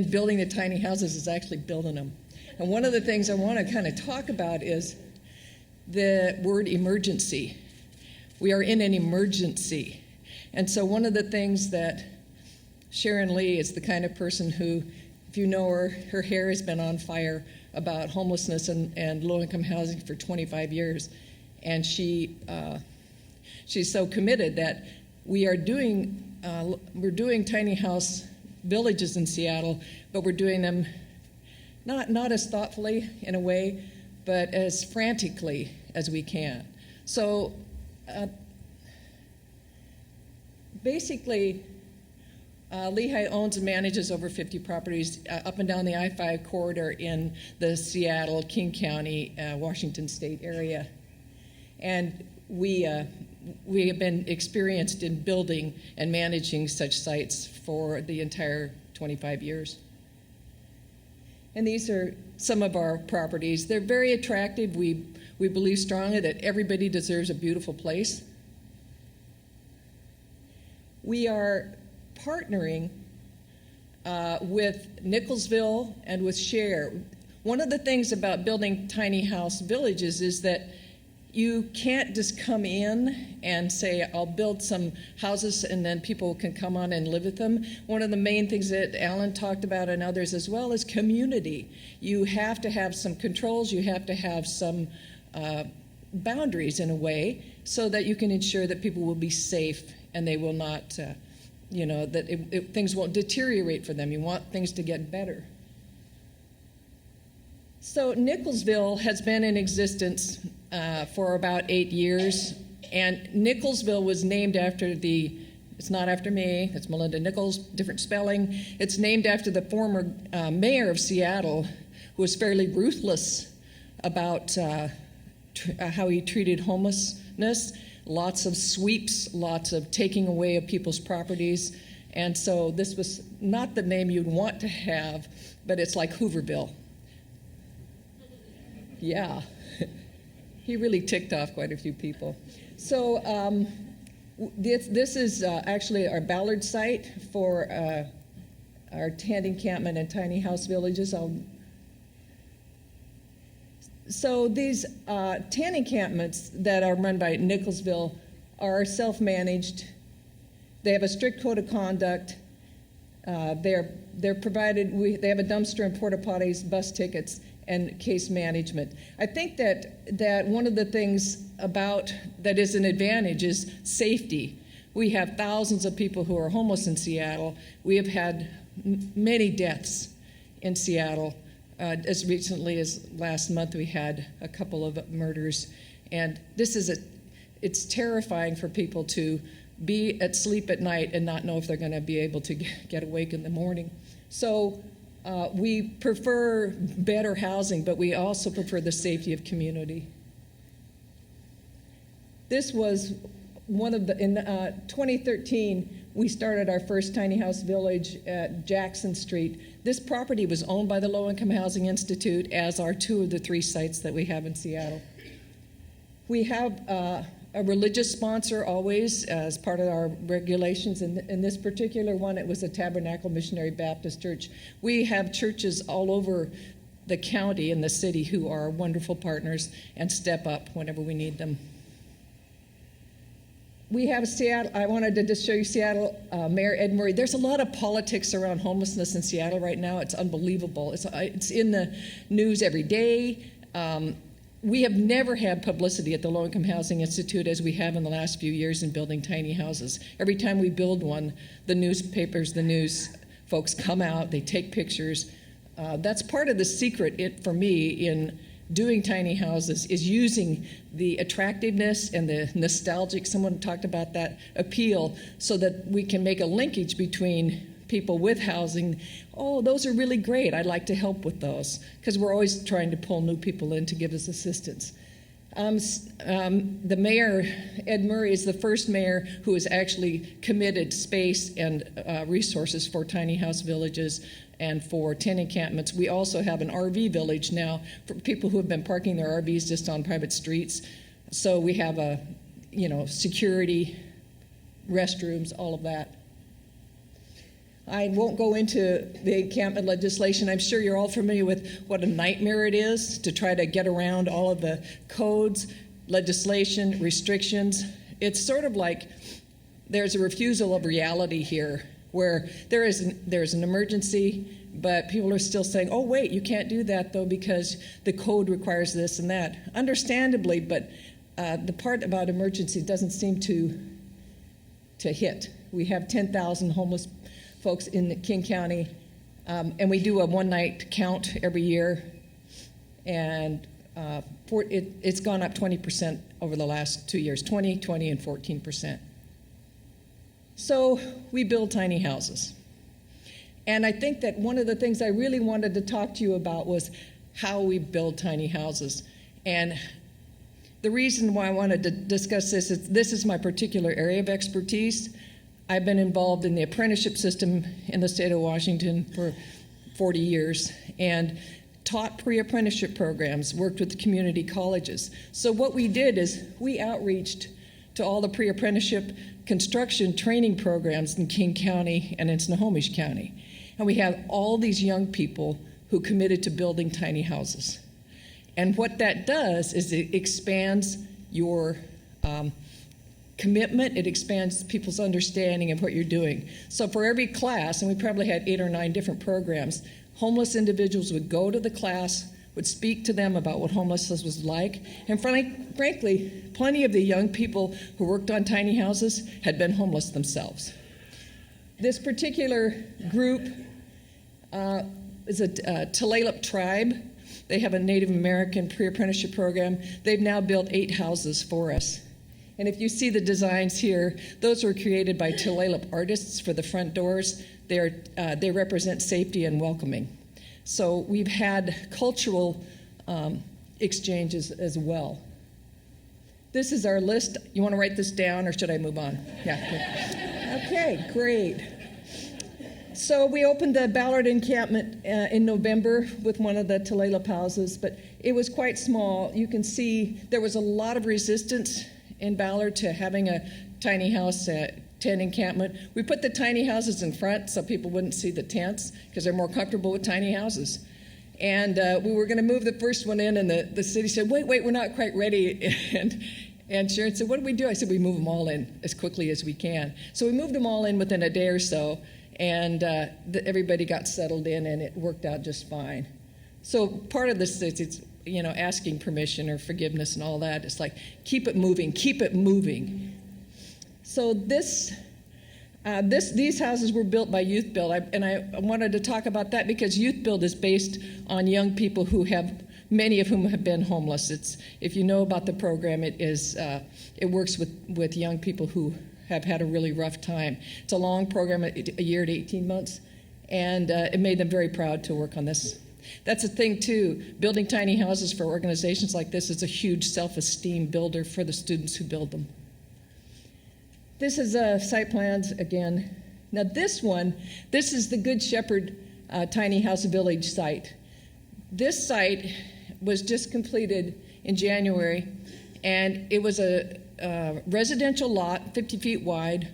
Speaker 15: building the tiny houses is actually building them. And one of the things I want to kind of talk about is the word emergency. We are in an emergency. And so one of the things that Sharon Lee is the kind of person who, if you know her, her hair has been on fire about homelessness and low-income housing for 25 years. And she's so committed that we're doing tiny house villages in Seattle, but we're doing them not as thoughtfully in a way, but as frantically as we can. So basically, Lehigh owns and manages over 50 properties up and down the I-5 corridor in the Seattle, King County, Washington State area. And we have been experienced in building and managing such sites for the entire 25 years. And these are some of our properties. They're very attractive. We believe strongly that everybody deserves a beautiful place. We are partnering with Nicholsville and with Share. One of the things about building tiny house villages is that you can't just come in and say, I'll build some houses and then people can come on and live with them. One of the main things that Alan talked about and others as well is community. You have to have some controls, you have to have some boundaries in a way so that you can ensure that people will be safe and they will not, that things won't deteriorate for them. You want things to get better. So Nicholsville has been in existence for about 8 years, and Nicholsville was named after it's not after me, it's Melinda Nichols, different spelling. It's named after the former mayor of Seattle, who was fairly ruthless about how he treated homelessness. Lots of sweeps, lots of taking away of people's properties. And so this was not the name you'd want to have, but it's like Hooverville. Yeah, he really ticked off quite a few people. So this is actually our Ballard site for our tent encampment and tiny house villages. So these tent encampments that are run by Nicholsville are self-managed. They have a strict code of conduct. They're provided. They have a dumpster and porta potties, bus tickets, and case management. I think that one of the things about that is an advantage is safety. We have thousands of people who are homeless in Seattle. We have had many deaths in Seattle. As recently as last month, we had a couple of murders. And it's terrifying for people to be asleep at night and not know if they're going to be able to get awake in the morning. So we prefer better housing, but we also prefer the safety of community. This was in 2013, we started our first tiny house village at Jackson Street. This property was owned by the Low Income Housing Institute, as are 2 of the 3 sites that we have in Seattle. We have a religious sponsor always as part of our regulations. In this particular one, it was a Tabernacle Missionary Baptist Church. We have churches all over the county and the city who are wonderful partners and step up whenever we need them. We have Seattle. I wanted to just show you Seattle Mayor Ed Murray. There's a lot of politics around homelessness in Seattle right now. It's unbelievable. It's in the news every day. We have never had publicity at the Low Income Housing Institute as we have in the last few years in building tiny houses. Every time we build one, the newspapers, the news folks come out, they take pictures. That's part of the secret for me in doing tiny houses is using the attractiveness and the nostalgic, someone talked about that, appeal, so that we can make a linkage between people with housing. Oh, those are really great. I'd like to help with those, because we're always trying to pull new people in to give us assistance. The mayor, Ed Murray, is the first mayor who has actually committed space and resources for tiny house villages and for tent encampments. We also have an RV village now for people who have been parking their RVs just on private streets. So we have security, restrooms, all of that. I won't go into the encampment legislation. I'm sure you're all familiar with what a nightmare it is to try to get around all of the codes, legislation, restrictions. It's sort of like there's a refusal of reality here, where there's an emergency, but people are still saying, oh, wait, you can't do that, though, because the code requires this and that. Understandably, but the part about emergency doesn't seem to hit. We have 10,000 homeless folks in King County, and we do a one-night count every year, and it's gone up 20% over the last 2 years, 20, and 14%. So we build tiny houses. And I think that one of the things I really wanted to talk to you about was how we build tiny houses. And the reason why I wanted to discuss this is my particular area of expertise. I've been involved in the apprenticeship system in the state of Washington for 40 years and taught pre-apprenticeship programs, worked with the community colleges. So what we did is we outreached to all the pre-apprenticeship construction training programs in King County and in Snohomish County. And we have all these young people who committed to building tiny houses. And what that does is it expands your commitment, it expands people's understanding of what you're doing. So for every class, and we probably had 8 or 9 different programs, homeless individuals would go to the class, would speak to them about what homelessness was like. And frankly, plenty of the young people who worked on tiny houses had been homeless themselves. This particular group is a Tulalip tribe, They have a Native American pre-apprenticeship program. They've now built 8 houses for us. And if you see the designs here, those were created by Tulalip artists for the front doors. They represent safety and welcoming. So we've had cultural exchanges as well. This is our list. You want to write this down, or should I move on? Yeah. Okay, great. So we opened the Ballard Encampment in November with one of the Tulalip houses, but it was quite small. You can see there was a lot of resistance in Ballard to having a tiny house tent encampment. We put the tiny houses in front so people wouldn't see the tents because they're more comfortable with tiny houses. And we were going to move the first one in, and the city said, wait, we're not quite ready. And Sharon said, what do we do? I said, we move them all in as quickly as we can. So we moved them all in within a day or so, and everybody got settled in, and it worked out just fine. So part of this is, it's, asking permission or forgiveness and all that. It's like, keep it moving, keep it moving. So these houses were built by Youth Build, and I wanted to talk about that because Youth Build is based on young people who have, many of whom have been homeless. If you know about the program, it works with young people who have had a really rough time. It's a long program, a year to 18 months, and it made them very proud to work on this. That's a thing too. Building tiny houses for organizations like this is a huge self-esteem builder for the students who build them. This is site plans again. Now this is the Good Shepherd Tiny House Village site. This site was just completed in January, and it was a residential lot, 50 feet wide,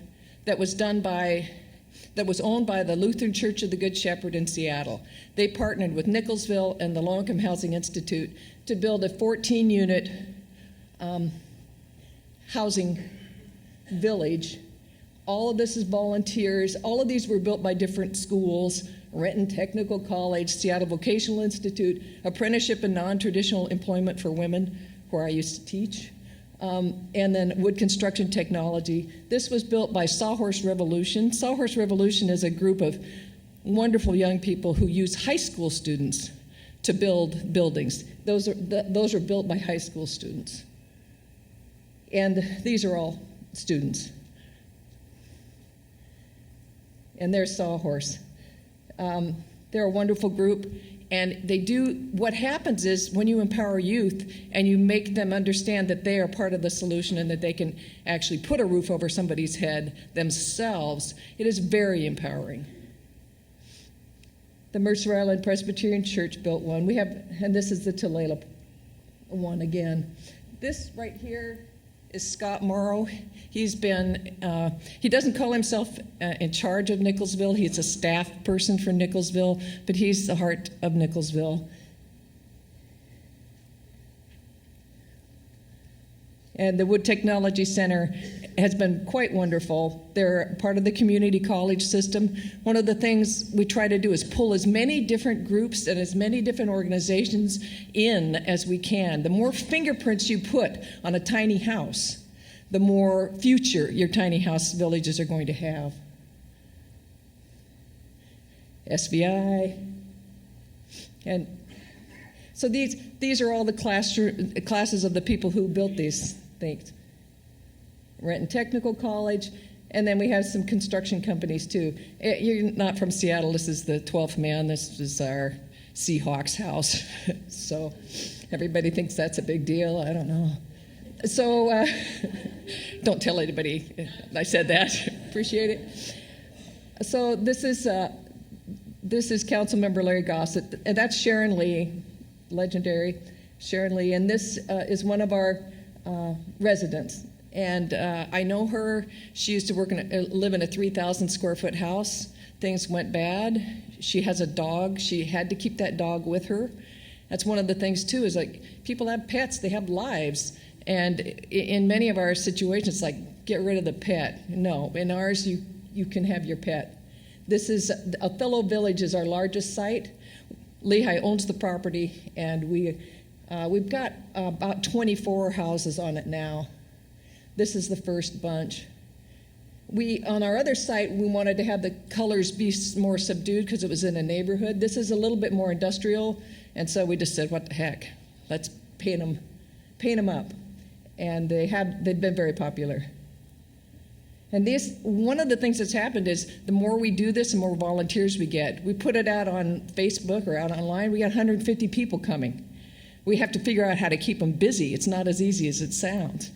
Speaker 15: that was owned by the Lutheran Church of the Good Shepherd in Seattle. They partnered with Nicholsville and the Low-Income Housing Institute to build a 14-unit housing village. All of this is volunteers. All of these were built by different schools: Renton Technical College, Seattle Vocational Institute, Apprenticeship and Non-Traditional Employment for Women, where I used to teach, and then Wood Construction Technology. This was built by Sawhorse Revolution. Sawhorse Revolution is a group of wonderful young people who use high school students to build buildings. Those are built by high school students. And these are all students. And there's Sawhorse. They're a wonderful group, and what happens is when you empower youth and you make them understand that they are part of the solution and that they can actually put a roof over somebody's head themselves, it is very empowering. The Mercer Island Presbyterian Church built one. And this is the Tulalip one again. This right here is Scott Morrow. He doesn't call himself in charge of Nicholsville. He's a staff person for Nicholsville, but he's the heart of Nicholsville. And the Wood Technology Center has been quite wonderful. They're part of the community college system. One of the things we try to do is pull as many different groups and as many different organizations in as we can. The more fingerprints you put on a tiny house, the more future your tiny house villages are going to have. SBI. And so these are all the classes of the people who built these things. Renton Technical College, and then we have some construction companies too. You're not from Seattle. This is the 12th man. This is our Seahawks house. So everybody thinks that's a big deal. I don't know. So don't tell anybody I said that. Appreciate it. So this is Councilmember Larry Gossett, and that's Sharon Lee, legendary Sharon Lee, and this is one of our residents. And I know her. She used to live in a 3,000 square foot house. Things went bad. She has a dog. She had to keep that dog with her. That's one of the things too, is like people have pets, they have lives. And in many of our situations, like get rid of the pet. No, in ours, you can have your pet. This is, Othello Village is our largest site. Lehigh owns the property, and we've got about 24 houses on it now. This is the first bunch. On our other site, we wanted to have the colors be more subdued because it was in a neighborhood. This is a little bit more industrial, and so we just said, what the heck? Let's paint them up. And they've been very popular. And one of the things that's happened is the more we do this, the more volunteers we get. We put it out on Facebook or out online, we got 150 people coming. We have to figure out how to keep them busy. It's not as easy as it sounds.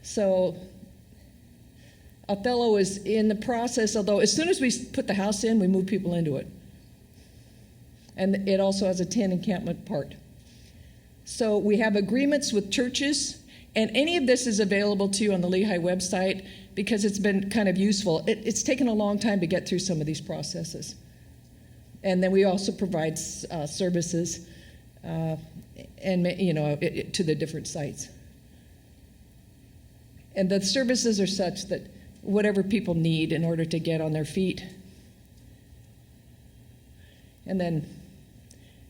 Speaker 15: So Othello is in the process, although as soon as we put the house in, we move people into it. And it also has a 10 encampment part. So we have agreements with churches, and any of this is available to you on the Lehigh website because it's been kind of useful. It's taken a long time to get through some of these processes. And then we also provide services and to the different sites. And the services are such that whatever people need in order to get on their feet. And then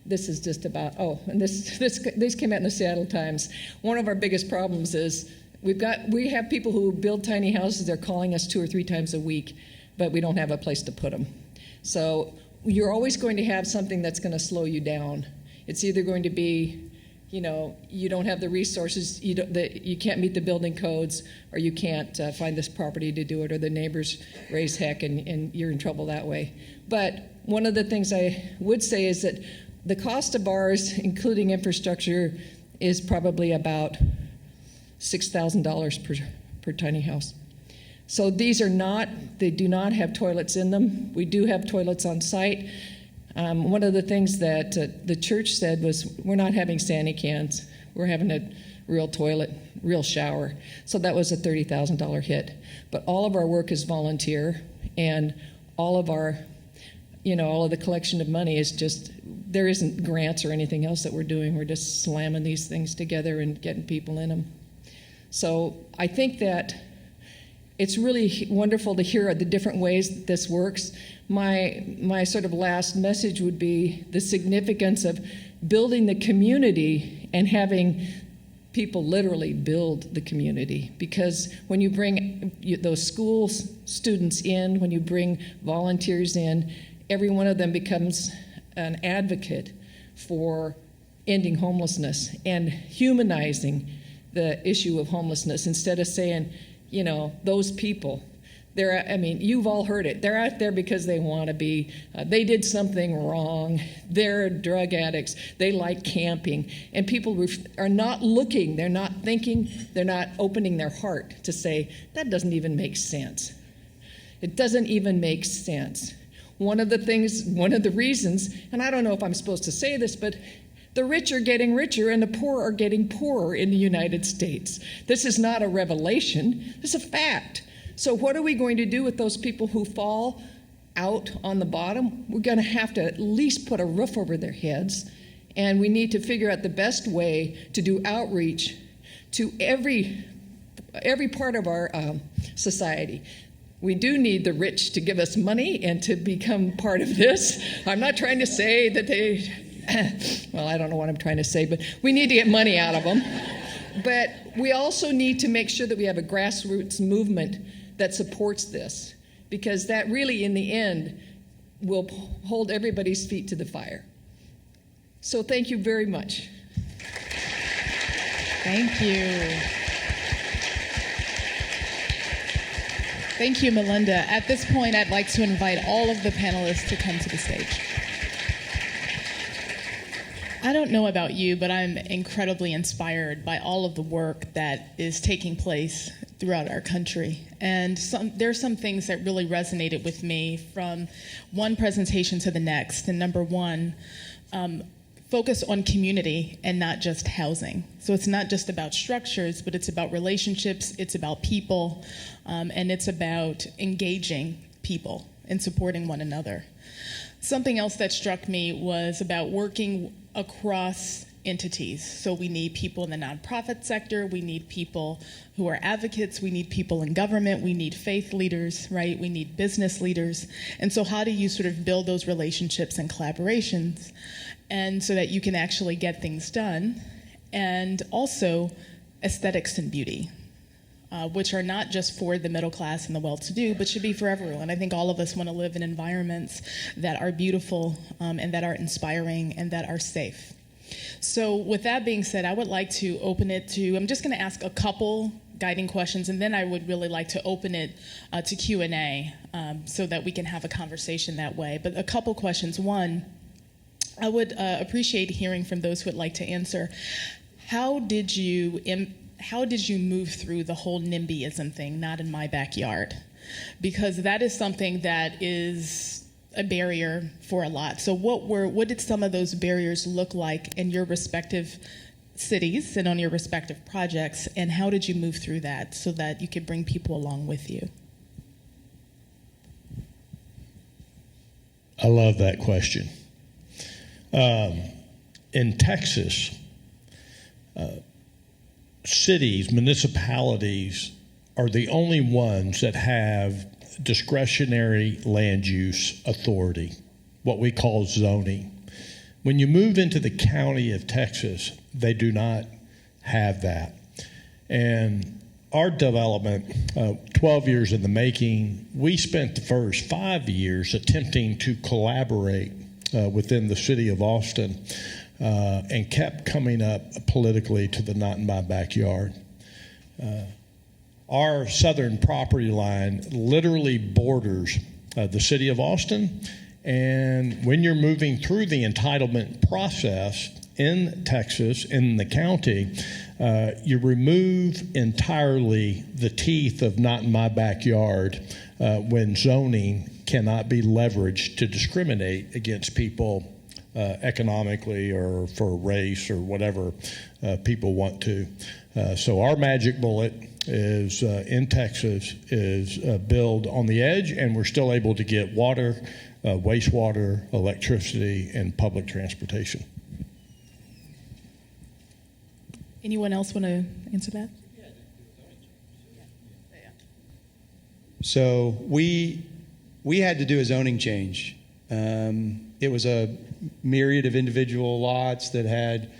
Speaker 15: this is just about, and this came out in the Seattle Times. One of our biggest problems is we have people who build tiny houses. They're calling us 2 or 3 times a week, but we don't have a place to put them. So you're always going to have something that's going to slow you down. It's either going to be, you don't have the resources, you can't meet the building codes, or you can't find this property to do it, or the neighbors raise heck, and you're in trouble that way. But one of the things I would say is that the cost of ours, including infrastructure, is probably about $6,000 per tiny house. So they do not have toilets in them. We do have toilets on site. One of the things that the church said was, we're not having Sandy cans. We're having a real toilet, real shower. So that was a $30,000 hit. But all of our work is volunteer, and all of our, all of the collection of money is just, there isn't grants or anything else that we're doing. We're just slamming these things together and getting people in them. So I think that it's really wonderful to hear the different ways that this works. My sort of last message would be the significance of building the community and having people literally build the community. Because when you bring those school students in, when you bring volunteers in, every one of them becomes an advocate for ending homelessness and humanizing the issue of homelessness, instead of saying, those people, you've all heard it. They're out there because they want to be. They did something wrong. They're drug addicts. They like camping. And people are not looking. They're not thinking. They're not opening their heart to say, that doesn't even make sense. It doesn't even make sense. One of the reasons, and I don't know if I'm supposed to say this, but the rich are getting richer and the poor are getting poorer in the United States. This is not a revelation. This is a fact. So what are we going to do with those people who fall out on the bottom? We're going to have to at least put a roof over their heads, and we need to figure out the best way to do outreach to every part of our society. We do need the rich to give us money and to become part of this. I'm not trying to say that well, I don't know what I'm trying to say, but we need to get money out of them. But we also need to make sure that we have a grassroots movement that supports this, because that really, in the end, will hold everybody's feet to the fire. So thank you very much.
Speaker 2: Thank you. Thank you, Melinda. At this point, I'd like to invite all of the panelists to come to the stage. I don't know about you, but I'm incredibly inspired by all of the work that is taking place throughout our country. And there's some things that really resonated with me from one presentation to the next. And number one, focus on community and not just housing. So it's not just about structures, but it's about relationships, it's about people, and it's about engaging people and supporting one another. Something else that struck me was about working across entities. So we need people in the nonprofit sector, we need people who are advocates, we need people in government, we need faith leaders, right? We need business leaders. And so how do you sort of build those relationships and collaborations, and so that you can actually get things done? And also aesthetics and beauty. which are not just for the middle class and the well-to-do, but should be for everyone. I think all of us want to live in environments that are beautiful and that are inspiring and that are safe. So with that being said, I would like to open it to, I'm just going to ask a couple guiding questions, and then I would really like to open it to Q&A so that we can have a conversation that way. But a couple questions. One, I would appreciate hearing from those who would like to answer. How did you move through the whole NIMBYism thing, not in my backyard? Because that is something that is a barrier for a lot. So what did some of those barriers look like in your respective cities and on your respective projects, and how did you move through that so that you could bring people along with you?
Speaker 3: I love that question. In Texas, cities, municipalities are the only ones that have discretionary land use authority, what we call zoning. When you move into the county of Texas, they do not have that. And our development, 12 years in the making, we spent the first 5 years attempting to collaborate within the city of Austin and kept coming up politically to the not in my backyard. Our southern property line literally borders the city of Austin, and when you're moving through the entitlement process in Texas, in the county, you remove entirely the teeth of not in my backyard when zoning cannot be leveraged to discriminate against people economically or for race or whatever people want to. So our magic bullet is in Texas is build on the edge, and we're still able to get water, wastewater, electricity, and public transportation.
Speaker 2: Anyone else want to answer that?
Speaker 14: So we had to do a zoning change. It was a myriad of individual lots that had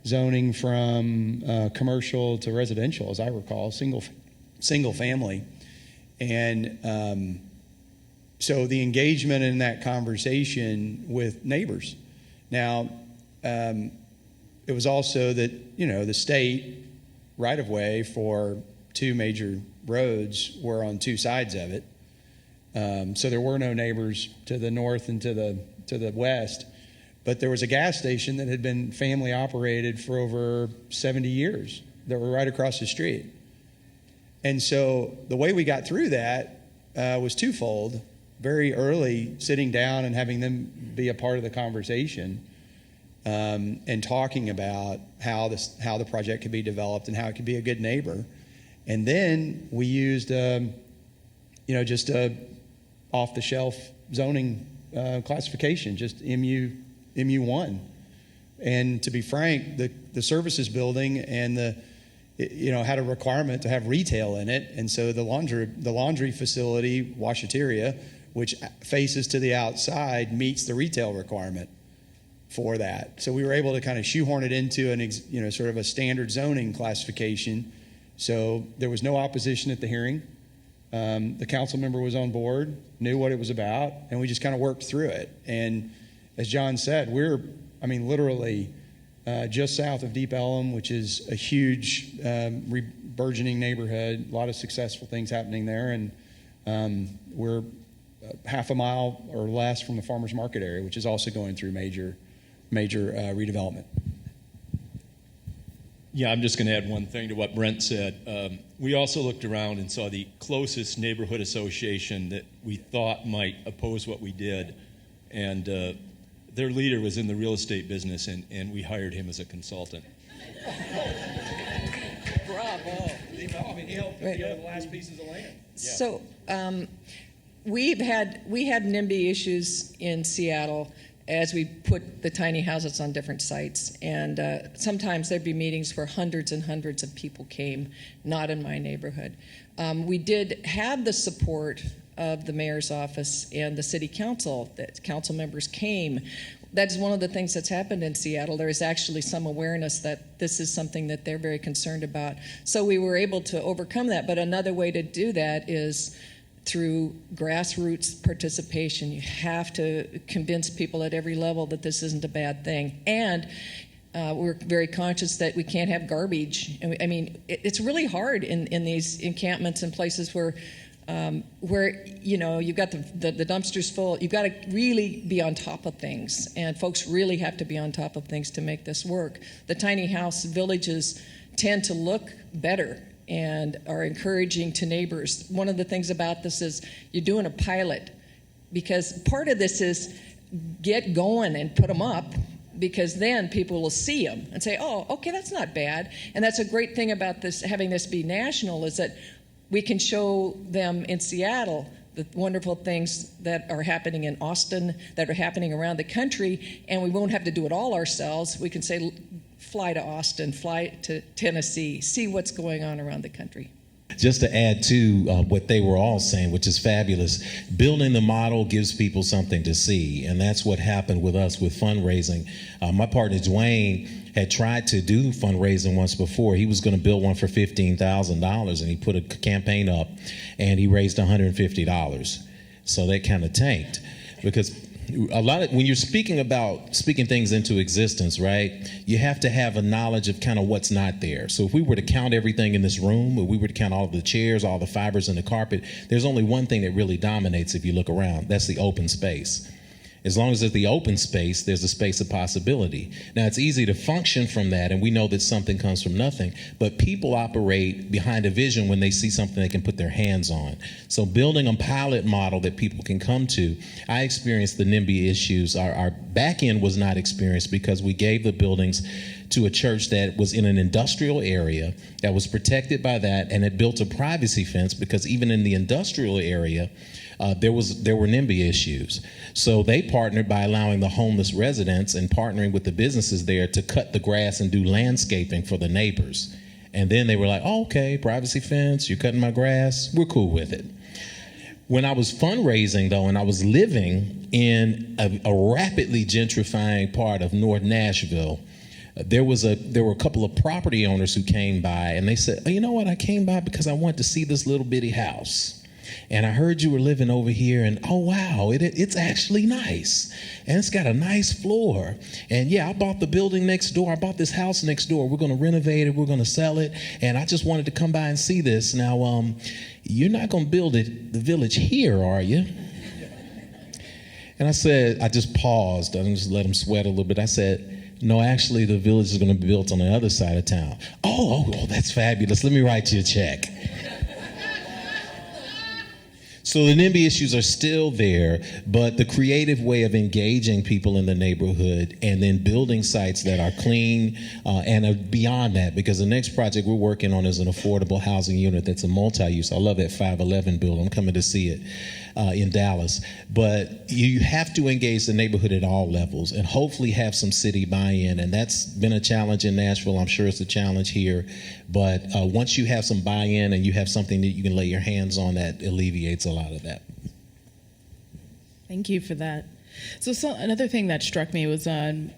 Speaker 14: zoning from commercial to residential, as I recall, single family. And so the engagement in that conversation with neighbors. Now, it was also that, the state right-of-way for two major roads were on two sides of it. So there were no neighbors to the north and to the west. But there was a gas station that had been family operated for over 70 years that were right across the street. And so the way we got through that was twofold. Very early, sitting down and having them be a part of the conversation and talking about how the project could be developed and how it could be a good neighbor. And then we used, just a off-the-shelf zoning classification, just MU1. And to be frank, the services building and had a requirement to have retail in it. And so the laundry facility, washateria, which faces to the outside, meets the retail requirement for that. So we were able to kind of shoehorn it into sort of a standard zoning classification. So there was no opposition at the hearing. The council member was on board, knew what it was about, and we just kind of worked through it. And as John said, we're literally just south of Deep Ellum, which is a huge burgeoning neighborhood, a lot of successful things happening there. And we're half a mile or less from the farmers market area, which is also going through major redevelopment.
Speaker 13: Yeah, I'm just going to add one thing to what Brent said. We also looked around and saw the closest neighborhood association that we thought might oppose what we did. And their leader was in the real estate business, and we hired him as a consultant.
Speaker 15: Bravo.
Speaker 3: He helped the last pieces of land.
Speaker 15: Yeah. So we had NIMBY issues in Seattle as we put the tiny houses on different sites. And sometimes there'd be meetings where hundreds and hundreds of people came, not in my neighborhood. We did have the support of the mayor's office and the city council, that council members came. that's one of the things that's happened in Seattle. There is actually some awareness that this is something that they're very concerned about. So we were able to overcome that. But another way to do that is through grassroots participation. You have to convince people at every level that this isn't a bad thing. And we're very conscious that we can't have garbage. I mean, it's really hard in these encampments and places where you've got the dumpsters full. You've got to really be on top of things, and folks really have to be on top of things to make this work. The tiny house villages tend to look better and are encouraging to neighbors. One of the things about this is you're doing a pilot, because part of this is get going and put them up, because then people will see them and say, oh, okay, that's not bad. And that's a great thing about this, having this be national, is that we can show them in Seattle the wonderful things that are happening in Austin, that are happening around the country, and we won't have to do it all ourselves. We can say, fly to Austin, fly to Tennessee, see what's going on around the country.
Speaker 10: Just to add to what they were all saying, which is fabulous, building the model gives people something to see, and that's what happened with us with fundraising. My partner Dwayne had tried to do fundraising once before. He was going to build one for $15,000, and he put a campaign up, and he raised $150. So that kind of tanked, because when you're speaking things into existence, right, you have to have a knowledge of kind of what's not there. So if we were to count everything in this room, or we were to count all the chairs, all the fibers in the carpet, there's only one thing that really dominates if you look around. That's the open space. As long as there's the open space, there's a space of possibility. Now, it's easy to function from that, and we know that something comes from nothing, but people operate behind a vision when they see something they can put their hands on. So building a pilot model that people can come to, I experienced the NIMBY issues. Our back end was not experienced because we gave the buildings to a church that was in an industrial area that was protected by that, and it built a privacy fence, because even in the industrial area, there were NIMBY issues. So they partnered by allowing the homeless residents and partnering with the businesses there to cut the grass and do landscaping for the neighbors. And then they were like, oh, okay, privacy fence, you're cutting my grass, we're cool with it. When I was fundraising, though, and I was living in a rapidly gentrifying part of North Nashville, there were a couple of property owners who came by, and they said, oh, you know what, I came by because I wanted to see this little bitty house. And I heard you were living over here, and oh wow, it's actually nice. And it's got a nice floor. And yeah, I bought the building next door. I bought this house next door. We're going to renovate it. We're going to sell it. And I just wanted to come by and see this. Now, you're not going to build the village here, are you? And I just paused. I just let him sweat a little bit. I said, no, actually, the village is going to be built on the other side of town. Oh, that's fabulous. Let me write you a check. So the NIMBY issues are still there, but the creative way of engaging people in the neighborhood and then building sites that are clean and are beyond that, because the next project we're working on is an affordable housing unit that's a multi-use. I love that 511 building. I'm coming to see it in Dallas. But you have to engage the neighborhood at all levels and hopefully have some city buy-in, and that's been a challenge in Nashville. I'm sure it's a challenge here. But once you have some buy-in and you have something that you can lay your hands on, that alleviates a lot of that.
Speaker 2: Thank you for that. So another thing that struck me was on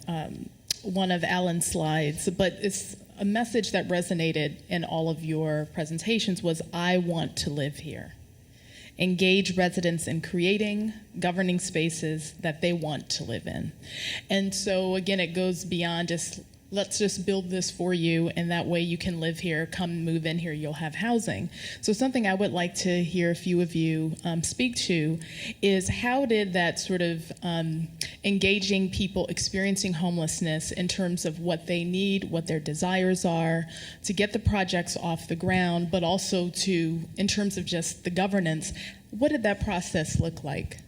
Speaker 2: one of Alan's slides, but it's a message that resonated in all of your presentations was, I want to live here. Engage residents in creating governing spaces that they want to live in. And so again, it goes beyond just, let's just build this for you, and that way you can live here, come move in here, you'll have housing. So something I would like to hear a few of you speak to is, how did that sort of engaging people experiencing homelessness in terms of what they need, what their desires are, to get the projects off the ground, but also to, in terms of just the governance, what did that process look like?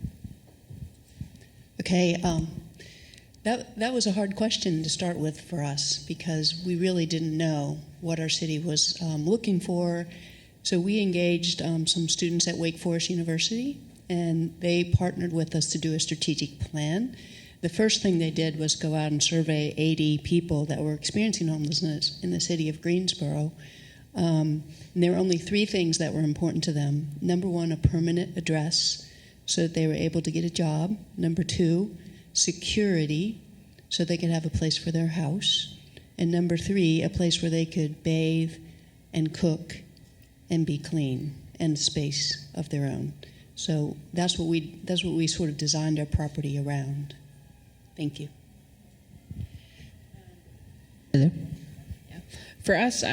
Speaker 11: Okay, that was a hard question to start with for us, because we really didn't know what our city was looking for. So we engaged some students at Wake Forest University, and they partnered with us to do a strategic plan. The first thing they did was go out and survey 80 people that were experiencing homelessness in the city of Greensboro. And there were only 3 things that were important to them. Number 1, a permanent address so that they were able to get a job. Number 2, security, so they could have a place for their house, and number 3, a place where they could bathe and cook and be clean and space of their own. So that's what we sort of designed our property around. Thank you.
Speaker 12: Hello. For us,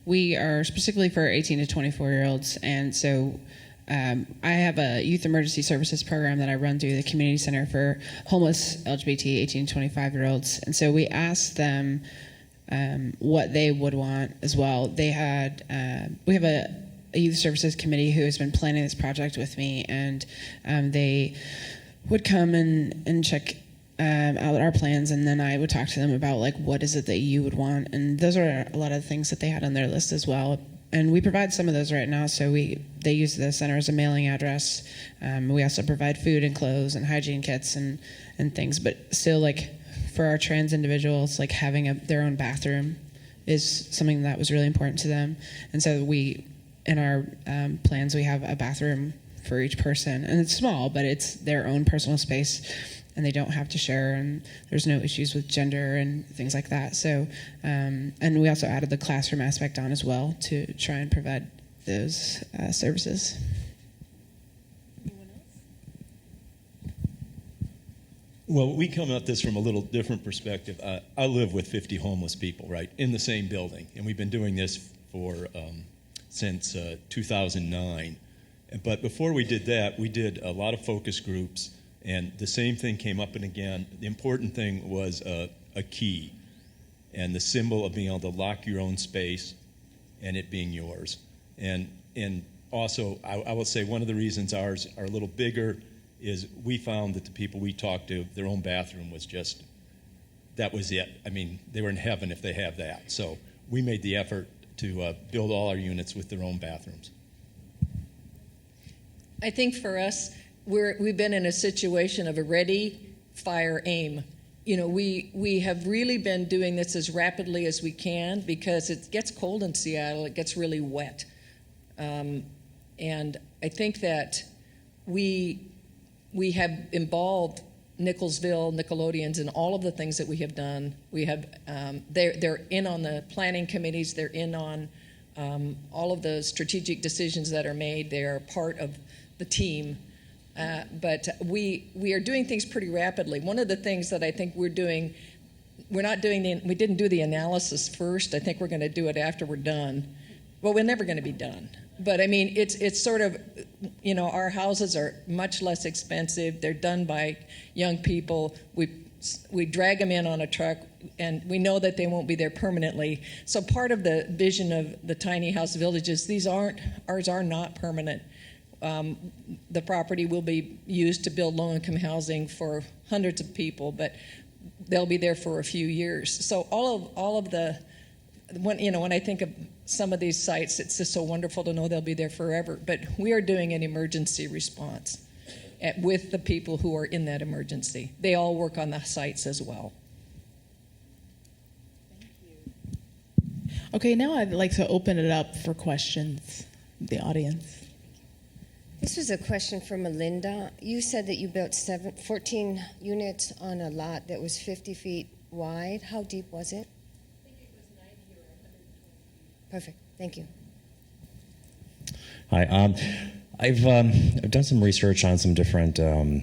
Speaker 12: we are specifically for 18 to 24-year-olds, and so I have a youth emergency services program that I run through the community center for homeless LGBT 18 to 25-year-olds, and so we asked them what they would want as well. They had we have a youth services committee who has been planning this project with me, and they would come and check out our plans, and then I would talk to them about like what is it that you would want, and those are a lot of the things that they had on their list as well. And we provide some of those right now, so they use the center as a mailing address. We also provide food and clothes and hygiene kits and things, but still, like for our trans individuals, like having their own bathroom is something that was really important to them. And so in our plans, we have a bathroom for each person, and it's small, but it's their own personal space, and they don't have to share, and there's no issues with gender and things like that. So, and we also added the classroom aspect on as well to try and provide those services.
Speaker 13: Well, we come at this from a little different perspective. I live with 50 homeless people, right, in the same building, and we've been doing this for since 2009. But before we did that, we did a lot of focus groups, and the same thing came up and again. The important thing was a key and the symbol of being able to lock your own space and it being yours. And also, I will say one of the reasons ours are a little bigger is we found that the people we talked to, their own bathroom was just, that was it. I mean, they were in heaven if they have that. So we made the effort to build all our units with their own bathrooms.
Speaker 15: I think for us, we've been in a situation of a ready, fire, aim. You know, we have really been doing this as rapidly as we can because it gets cold in Seattle. It gets really wet. And I think that we have involved Nicholsville, Nickelodeons, in all of the things that we have done. We have they're in on the planning committees. They're in on all of the strategic decisions that are made. They are part of the team. But we are doing things pretty rapidly. One of the things that I think we're doing, we didn't do the analysis first. I think we're going to do it after we're done. Well, we're never going to be done. But I mean, it's sort of, you know, our houses are much less expensive. They're done by young people. We drag them in on a truck, and we know that they won't be there permanently. So part of the vision of the tiny house villages, ours are not permanent. The property will be used to build low-income housing for hundreds of people, but they'll be there for a few years. So all of the, when I think of some of these sites, it's just so wonderful to know they'll be there forever. But we are doing an emergency response with the people who are in that emergency. They all work on the sites as well.
Speaker 2: Thank you. Okay, now I'd like to open it up for questions, the audience.
Speaker 16: This was a question for Melinda. You said that you built 14 units on a lot that was 50 feet wide. How deep was it?
Speaker 15: I think it was 90 or 120 feet.
Speaker 16: Perfect. Thank you.
Speaker 17: Hi. I've done some research on some different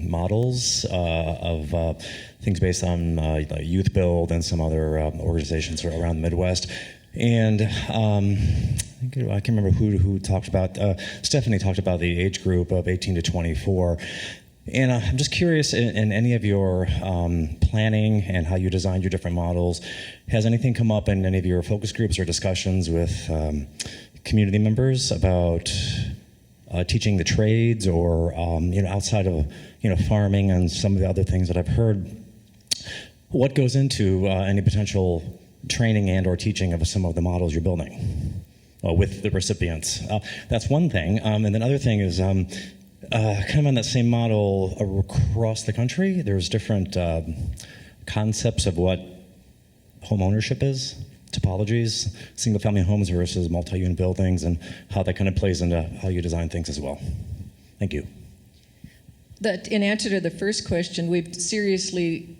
Speaker 17: models of things based on Youth Build and some other organizations around the Midwest. And I can't remember who talked about, Stephanie talked about the age group of 18 to 24. And I'm just curious, in any of your planning and how you designed your different models, has anything come up in any of your focus groups or discussions with community members about teaching the trades or, outside of, farming and some of the other things that I've heard? What goes into any potential training and or teaching of some of the models you're building with the recipients? That's one thing. And then other thing is kind of on that same model across the country, there's different concepts of what home ownership is, topologies, single family homes versus multi-unit buildings, and how that kind of plays into how you design things as well. Thank you.
Speaker 15: In answer to the first question, we've seriously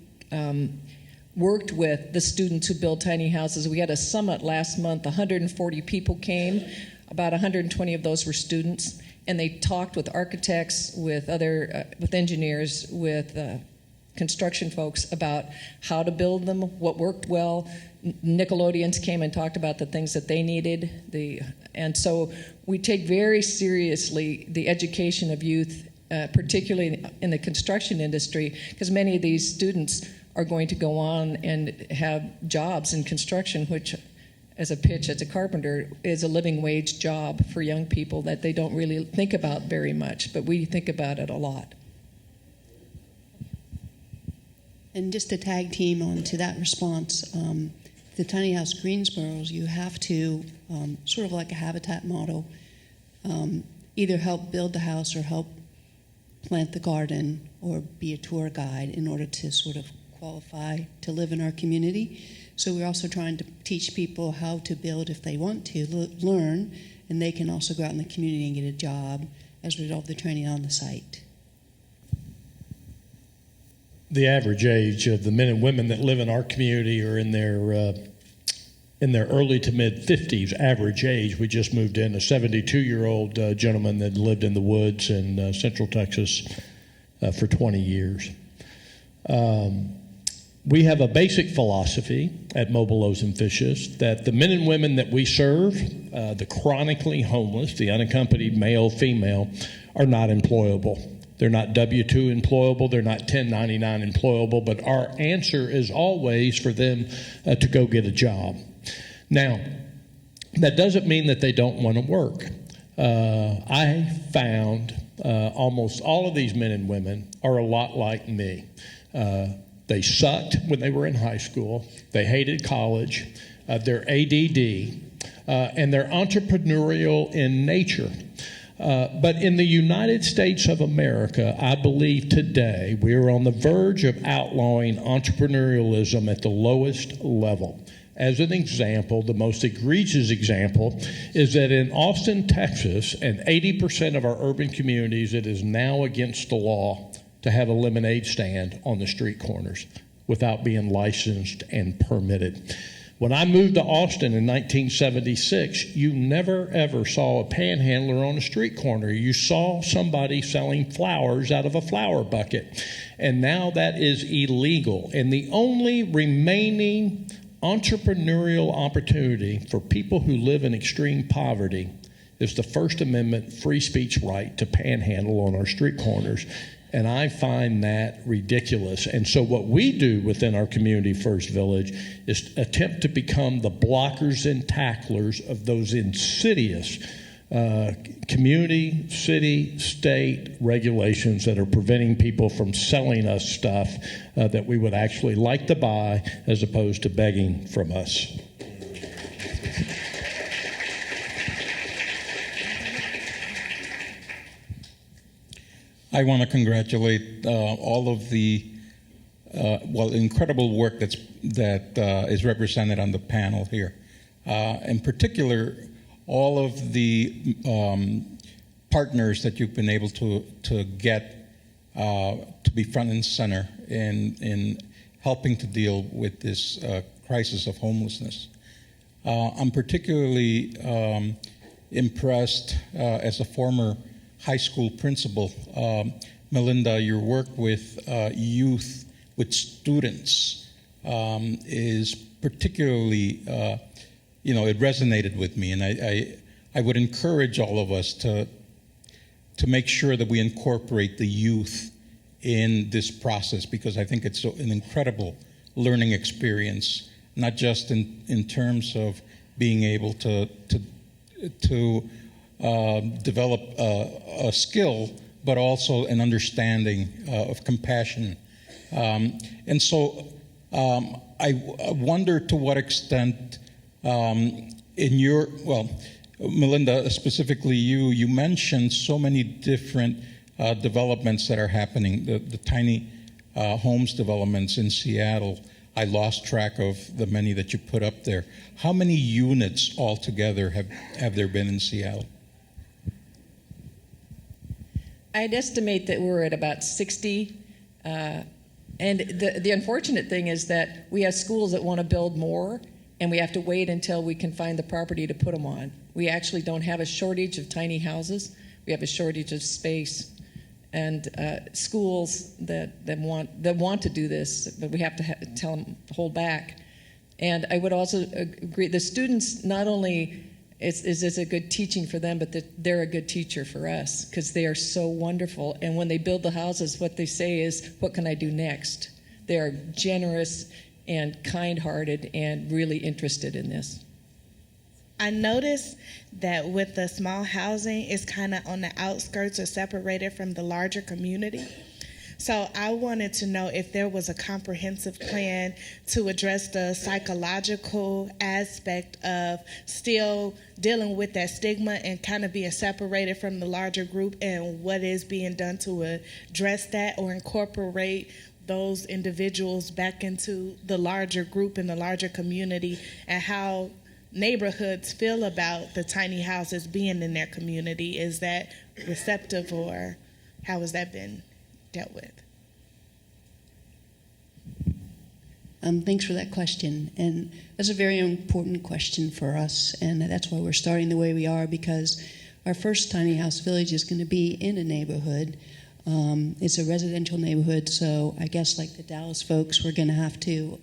Speaker 15: worked with the students who build tiny houses. We had a summit last month. 140 people came. About 120 of those were students, and they talked with architects, with engineers, with construction folks about how to build them, what worked well. Nickelodeons came and talked about the things that they needed. And so we take very seriously the education of youth, particularly in the construction industry, because many of these students are going to go on and have jobs in construction, which, as a pitch, as a carpenter, is a living wage job for young people that they don't really think about very much, but we think about it a lot.
Speaker 11: And just to tag team onto that response, the tiny house Greensboros, you have to, sort of like a habitat model, either help build the house or help plant the garden or be a tour guide in order to sort of qualify to live in our community. So we're also trying to teach people how to build if they want to, learn, and they can also go out in the community and get a job as a result of the training on the site.
Speaker 3: The average age of the men and women that live in our community are in their early to mid 50s. Average age. We just moved in a 72-year-old gentleman that lived in the woods in Central Texas for 20 years. We have a basic philosophy at Mobile Loaves and Fishes that the men and women that we serve, the chronically homeless, the unaccompanied male, female, are not employable. They're not W-2 employable. They're not 1099 employable. But our answer is always for them to go get a job. Now, that doesn't mean that they don't want to work. I found almost all of these men and women are a lot like me. They sucked when they were in high school. They hated college. They're ADD. And they're entrepreneurial in nature. But in the United States of America, I believe today we are on the verge of outlawing entrepreneurialism at the lowest level. As an example, the most egregious example is that in Austin, Texas, and 80% of our urban communities, it is now against the law to have a lemonade stand on the street corners without being licensed and permitted. When I moved to Austin in 1976, you never ever saw a panhandler on a street corner. You saw somebody selling flowers out of a flower bucket. And now that is illegal. And the only remaining entrepreneurial opportunity for people who live in extreme poverty is the First Amendment free speech right to panhandle on our street corners. And I find that ridiculous. And so what we do within our Community First Village is attempt to become the blockers and tacklers of those insidious community, city, state regulations that are preventing people from selling us stuff that we would actually like to buy as opposed to begging from us.
Speaker 18: I want to congratulate all of the incredible work that is represented on the panel here. In particular, all of the partners that you've been able to get to be front and center in helping to deal with this crisis of homelessness. I'm particularly impressed as a former high school principal, Melinda, your work with youth, with students, is particularly, it resonated with me, and I would encourage all of us to make sure that we incorporate the youth in this process, because I think it's an incredible learning experience, not just in terms of being able to develop a skill, but also an understanding of compassion. And so I wonder to what extent Melinda, specifically you mentioned so many different developments that are happening, the tiny homes developments in Seattle. I lost track of the many that you put up there. How many units altogether have there been in Seattle?
Speaker 15: I'd estimate that we're at about 60. And the unfortunate thing is that we have schools that want to build more, and we have to wait until we can find the property to put them on. We actually don't have a shortage of tiny houses. We have a shortage of space. And schools that want to do this, but we have to tell them to hold back. And I would also agree, the students not only is a good teaching for them, but they're a good teacher for us because they are so wonderful. And when they build the houses, what they say is, what can I do next? They are generous and kind-hearted and really interested in this.
Speaker 19: I noticed that with the small housing, it's kind of on the outskirts or separated from the larger community. So I wanted to know if there was a comprehensive plan to address the psychological aspect of still dealing with that stigma and kind of being separated from the larger group, and what is being done to address that or incorporate those individuals back into the larger group and the larger community, and how neighborhoods feel about the tiny houses being in their community. Is that receptive, or how has that been dealt with?
Speaker 11: Thanks for that question. And that's a very important question for us. And that's why we're starting the way we are, because our first tiny house village is going to be in a neighborhood. It's a residential neighborhood, so I guess like the Dallas folks, we're going to have to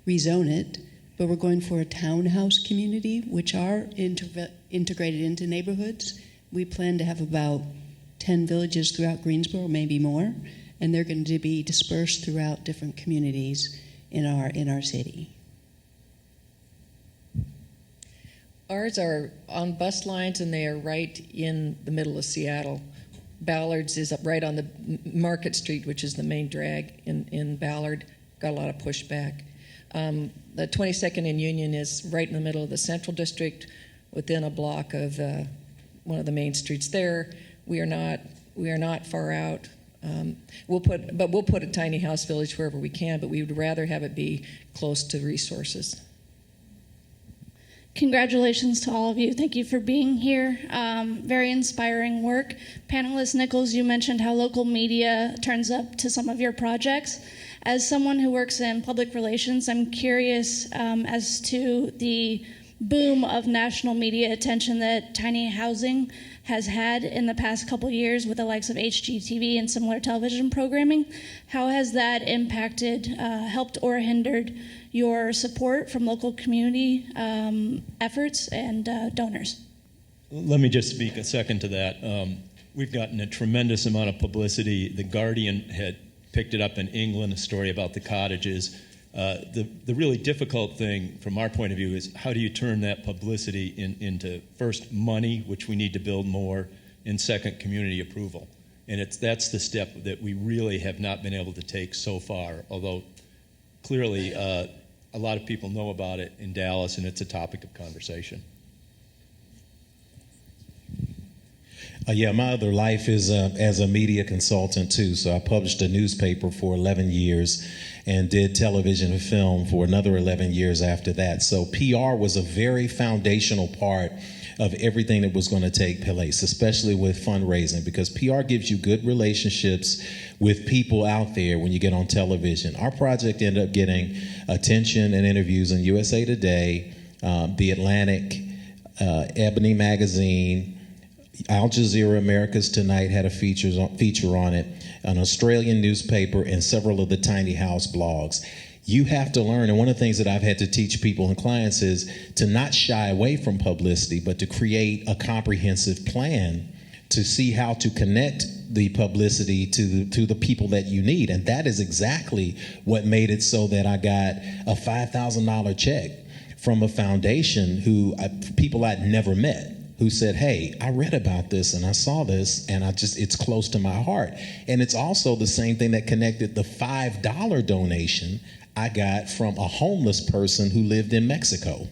Speaker 11: rezone it. But we're going for a townhouse community, which are integrated into neighborhoods. We plan to have about 10 villages throughout Greensboro, maybe more, and they're going to be dispersed throughout different communities in our city.
Speaker 15: Ours are on bus lines, and they are right in the middle of Seattle. Ballard's is up right on the Market Street, which is the main drag in Ballard. Got a lot of pushback. The 22nd and Union is right in the middle of the Central District, within a block of one of the main streets there. We are not far out. We'll put a tiny house village wherever we can, but we would rather have it be close to resources.
Speaker 20: Congratulations to all of you. Thank you for being here. Very inspiring work. Panelist Nichols, you mentioned how local media turns up to some of your projects. As someone who works in public relations, I'm curious as to the boom of national media attention that tiny housing has had in the past couple years with the likes of HGTV and similar television programming. How has that impacted, helped or hindered your support from local community efforts and donors?
Speaker 13: Let me just speak a second to that. We've gotten a tremendous amount of publicity. The Guardian had picked it up in England, a story about the Cottages. The really difficult thing from our point of view is how do you turn that publicity into, first, money, which we need to build more, and second, community approval. And that's the step that we really have not been able to take so far, although clearly a lot of people know about it in Dallas, and it's a topic of conversation.
Speaker 10: Yeah, my other life is as a media consultant too. So I published a newspaper for 11 years and did television and film for another 11 years after that. So PR was a very foundational part of everything that was going to take place, especially with fundraising, because PR gives you good relationships with people out there when you get on television. Our project ended up getting attention and interviews in USA Today, The Atlantic, Ebony Magazine, Al Jazeera America's Tonight had a feature on it, an Australian newspaper, and several of the tiny house blogs. You have to learn, and one of the things that I've had to teach people and clients is to not shy away from publicity, but to create a comprehensive plan to see how to connect the publicity to the people that you need. And that is exactly what made it so that I got a $5,000 check from a foundation people I'd never met, who said, hey, I read about this and I saw this and it's close to my heart. And it's also the same thing that connected the $5 donation I got from a homeless person who lived in Mexico,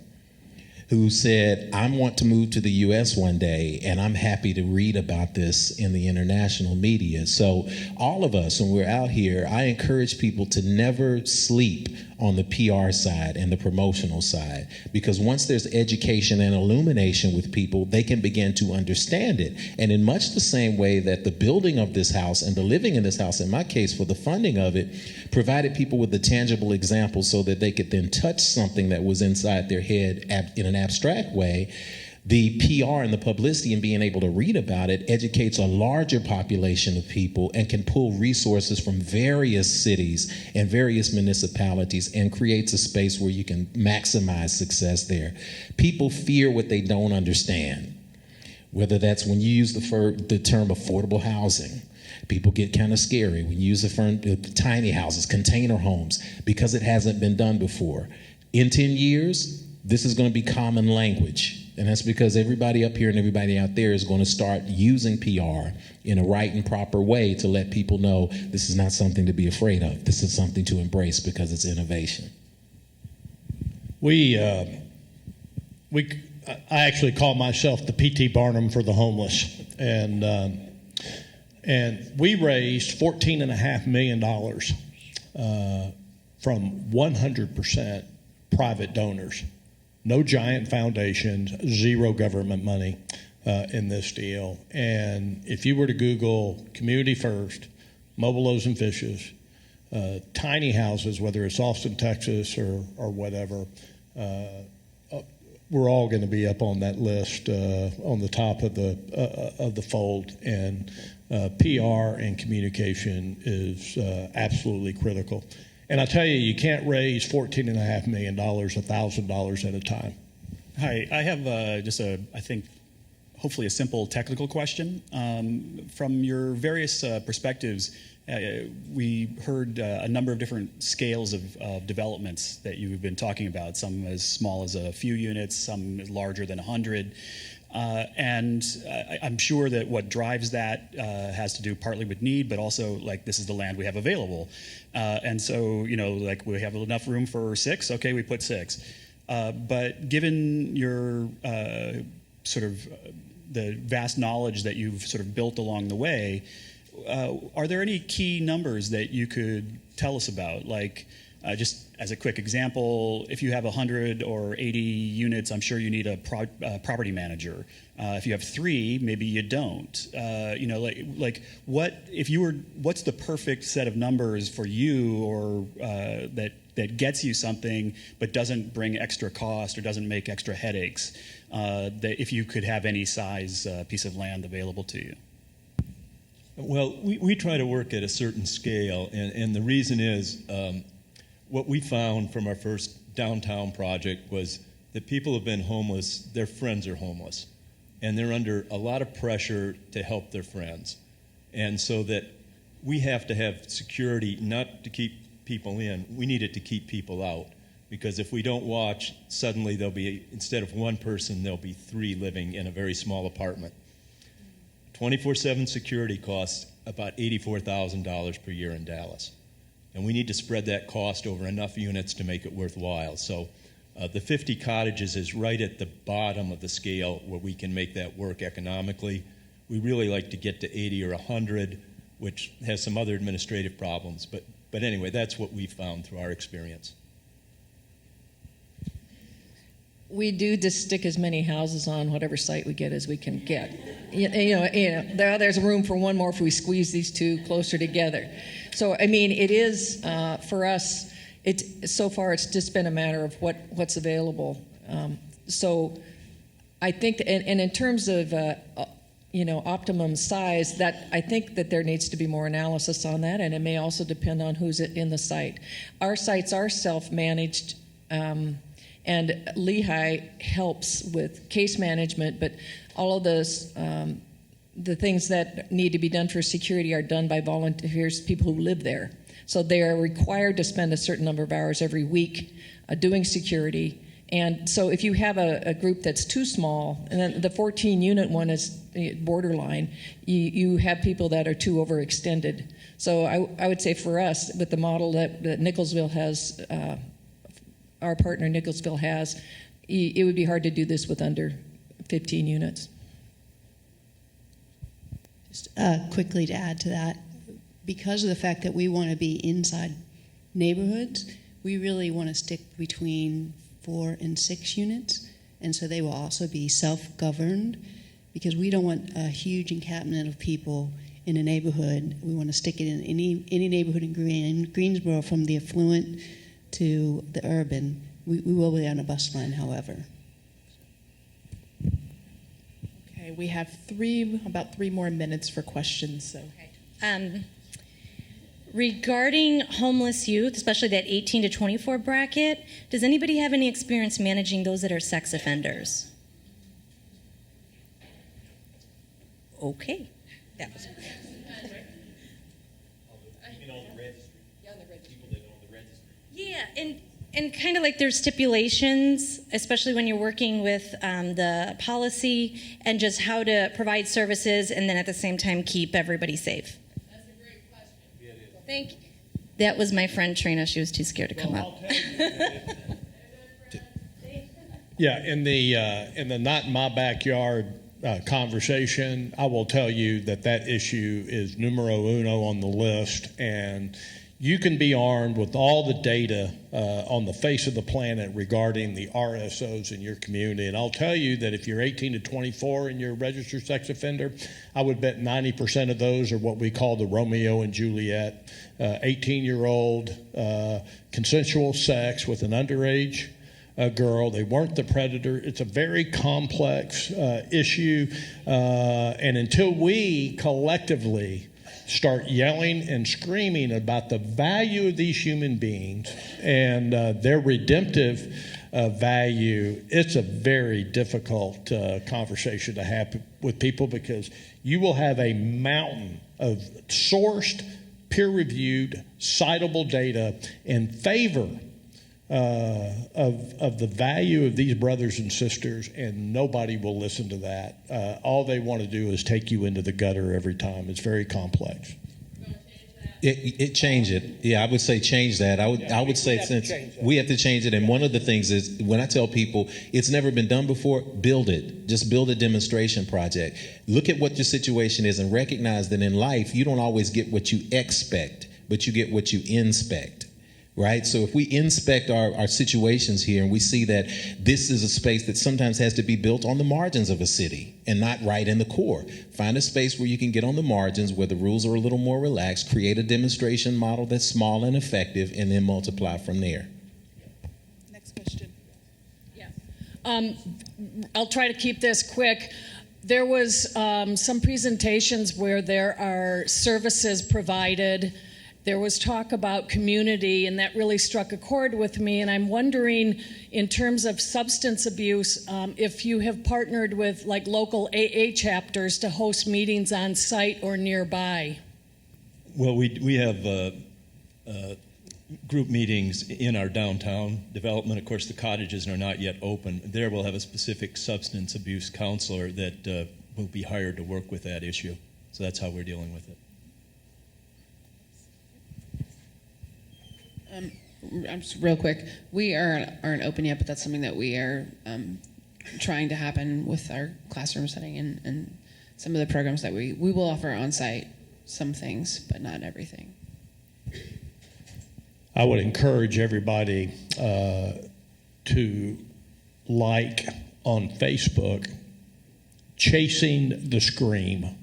Speaker 10: who said, I want to move to the US one day and I'm happy to read about this in the international media. So all of us, when we're out here, I encourage people to never sleep
Speaker 21: on the PR side and the promotional side. Because once there's education and illumination with people, they can begin to understand it. And in much the same way that the building of this house and the living in this house, in my case, for the funding of it, provided people with the tangible example so that they could then touch something that was inside their head in an abstract way, the PR and the publicity and being able to read about it educates a larger population of people and can pull resources from various cities and various municipalities and creates a space where you can maximize success there. People fear what they don't understand, whether that's when you use the term affordable housing. People get kind of scary when you use the term tiny houses, container homes, because it hasn't been done before. In 10 years, this is going to be common language. And that's because everybody up here and everybody out there is going to start using PR in a right and proper way to let people know this is not something to be afraid of. This is something to embrace because it's innovation.
Speaker 3: I actually call myself the P.T. Barnum for the homeless. And we raised $14.5 million from 100% private donors. No giant foundations, zero government money in this deal. And if you were to Google Community First, Mobile Loaves and Fishes, tiny houses, whether it's Austin, Texas or whatever, we're all going to be up on that list on the top of the fold. And PR and communication is absolutely critical. And I tell you, you can't raise $14.5 million, $1,000 at a time.
Speaker 22: Hi, I have I think, hopefully a simple technical question. From your various perspectives, we heard a number of different scales of developments that you've been talking about, some as small as a few units, some larger than 100. And I'm sure that what drives that has to do partly with need, but also like this is the land we have available. And so, like we have enough room for 6, okay, we put 6. But given your sort of the vast knowledge that you've sort of built along the way, are there any key numbers that you could tell us about? Like, just as a quick example, if you have 100 or 80 units, I'm sure you need a property manager. If you have 3, maybe you don't. What's the perfect set of numbers for you, or that gets you something but doesn't bring extra cost or doesn't make extra headaches? That if you could have any size piece of land available to you.
Speaker 13: Well, we try to work at a certain scale, and the reason is. What we found from our first downtown project was that people have been homeless, their friends are homeless, and they're under a lot of pressure to help their friends. And so that we have to have security not to keep people in, we need it to keep people out. Because if we don't watch, suddenly there'll be, instead of 1 person, there'll be 3 living in a very small apartment. 24/7 security costs about $84,000 per year in Dallas. And we need to spread that cost over enough units to make it worthwhile. So the 50 cottages is right at the bottom of the scale where we can make that work economically. We really like to get to 80 or 100, which has some other administrative problems. But anyway, that's what we found through our experience.
Speaker 15: We do just stick as many houses on whatever site we get as we can get. There's room for 1 more if we squeeze these 2 closer together. So, I mean, it is, for us, so far it's just been a matter of what's available. So I think, and in terms of, optimum size, that I think that there needs to be more analysis on that, and it may also depend on who's in the site. Our sites are self-managed, and Lehigh helps with case management, but all of those, the things that need to be done for security are done by volunteers, people who live there. So they are required to spend a certain number of hours every week doing security. And so if you have a group that's too small, and then the 14-unit one is borderline, you have people that are too overextended. So I would say for us, with the model that Nicholsville has, our partner Nicholsville has, it would be hard to do this with under 15 units.
Speaker 11: Just quickly to add to that, because of the fact that we want to be inside neighborhoods, we really want to stick between 4 and 6 units, and so they will also be self-governed, because we don't want a huge encampment of people in a neighborhood. We want to stick it in any neighborhood in Greensboro, from the affluent to the urban. We will be on a bus line, however.
Speaker 2: Okay, we have about three more minutes for questions. So.
Speaker 1: Regarding homeless youth, especially that 18 to 24 bracket, does anybody have any experience managing those that are sex offenders? Okay. That was Yeah, and kind of like there's stipulations, especially when you're working with the policy and just how to provide services and then at the same time keep everybody safe. That's a great question. Thank you. That was my friend Trina. She was too scared to come up.
Speaker 3: Yeah, in the not in my backyard conversation, I will tell you that issue is numero uno on the list, and you can be armed with all the data on the face of the planet regarding the RSOs in your community. And I'll tell you that if you're 18 to 24 and you're a registered sex offender, I would bet 90% of those are what we call the Romeo and Juliet, 18-year-old consensual sex with an underage girl. They weren't the predator. It's a very complex issue. And until we collectively start yelling and screaming about the value of these human beings and their redemptive value, it's a very difficult conversation to have with people, because you will have a mountain of sourced, peer-reviewed, citable data in favor of the value of these brothers and sisters, and nobody will listen to that. All they want to do is take you into the gutter every time. It's very complex.
Speaker 21: It change it. Yeah, I would say change that. I would say since we have to change it. And one of the things is, when I tell people it's never been done before, build it. Just build a demonstration project. Look at what your situation is and recognize that in life you don't always get what you expect, but you get what you inspect. Right? So if we inspect our situations here and we see that this is a space that sometimes has to be built on the margins of a city and not right in the core, find a space where you can get on the margins where the rules are a little more relaxed, create a demonstration model that's small and effective, and then multiply from there.
Speaker 2: Next question.
Speaker 5: Yeah. I'll try to keep this quick. There was some presentations where there are services provided. There was talk about community, and that really struck a chord with me. And I'm wondering, in terms of substance abuse, if you have partnered with like local AA chapters to host meetings on site or nearby.
Speaker 13: Well, we have group meetings in our downtown development. Of course, the cottages are not yet open. There we'll have a specific substance abuse counselor that will be hired to work with that issue. So that's how we're dealing with it.
Speaker 12: Just real quick, we aren't open yet, but that's something that we are trying to happen with our classroom setting and some of the programs that we will offer on site, some things, but not everything.
Speaker 3: I would encourage everybody to like on Facebook Chasing the Scream.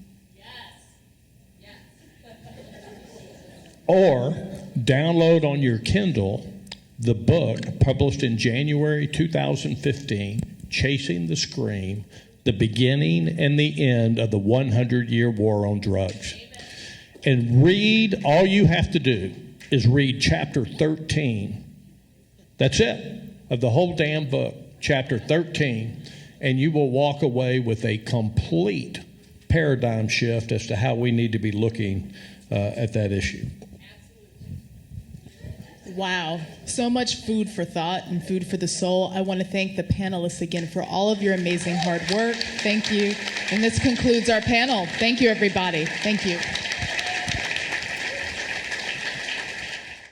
Speaker 3: Or download on your Kindle the book published in January 2015, Chasing the Scream, The Beginning and the End of the 100-Year War on Drugs. And read, all you have to do is read chapter 13. That's it, of the whole damn book, chapter 13, and you will walk away with a complete paradigm shift as to how we need to be looking at that issue.
Speaker 2: Wow, so much food for thought and food for the soul. I want to thank the panelists again for all of your amazing hard work. Thank you. And this concludes our panel. Thank you, everybody. Thank you.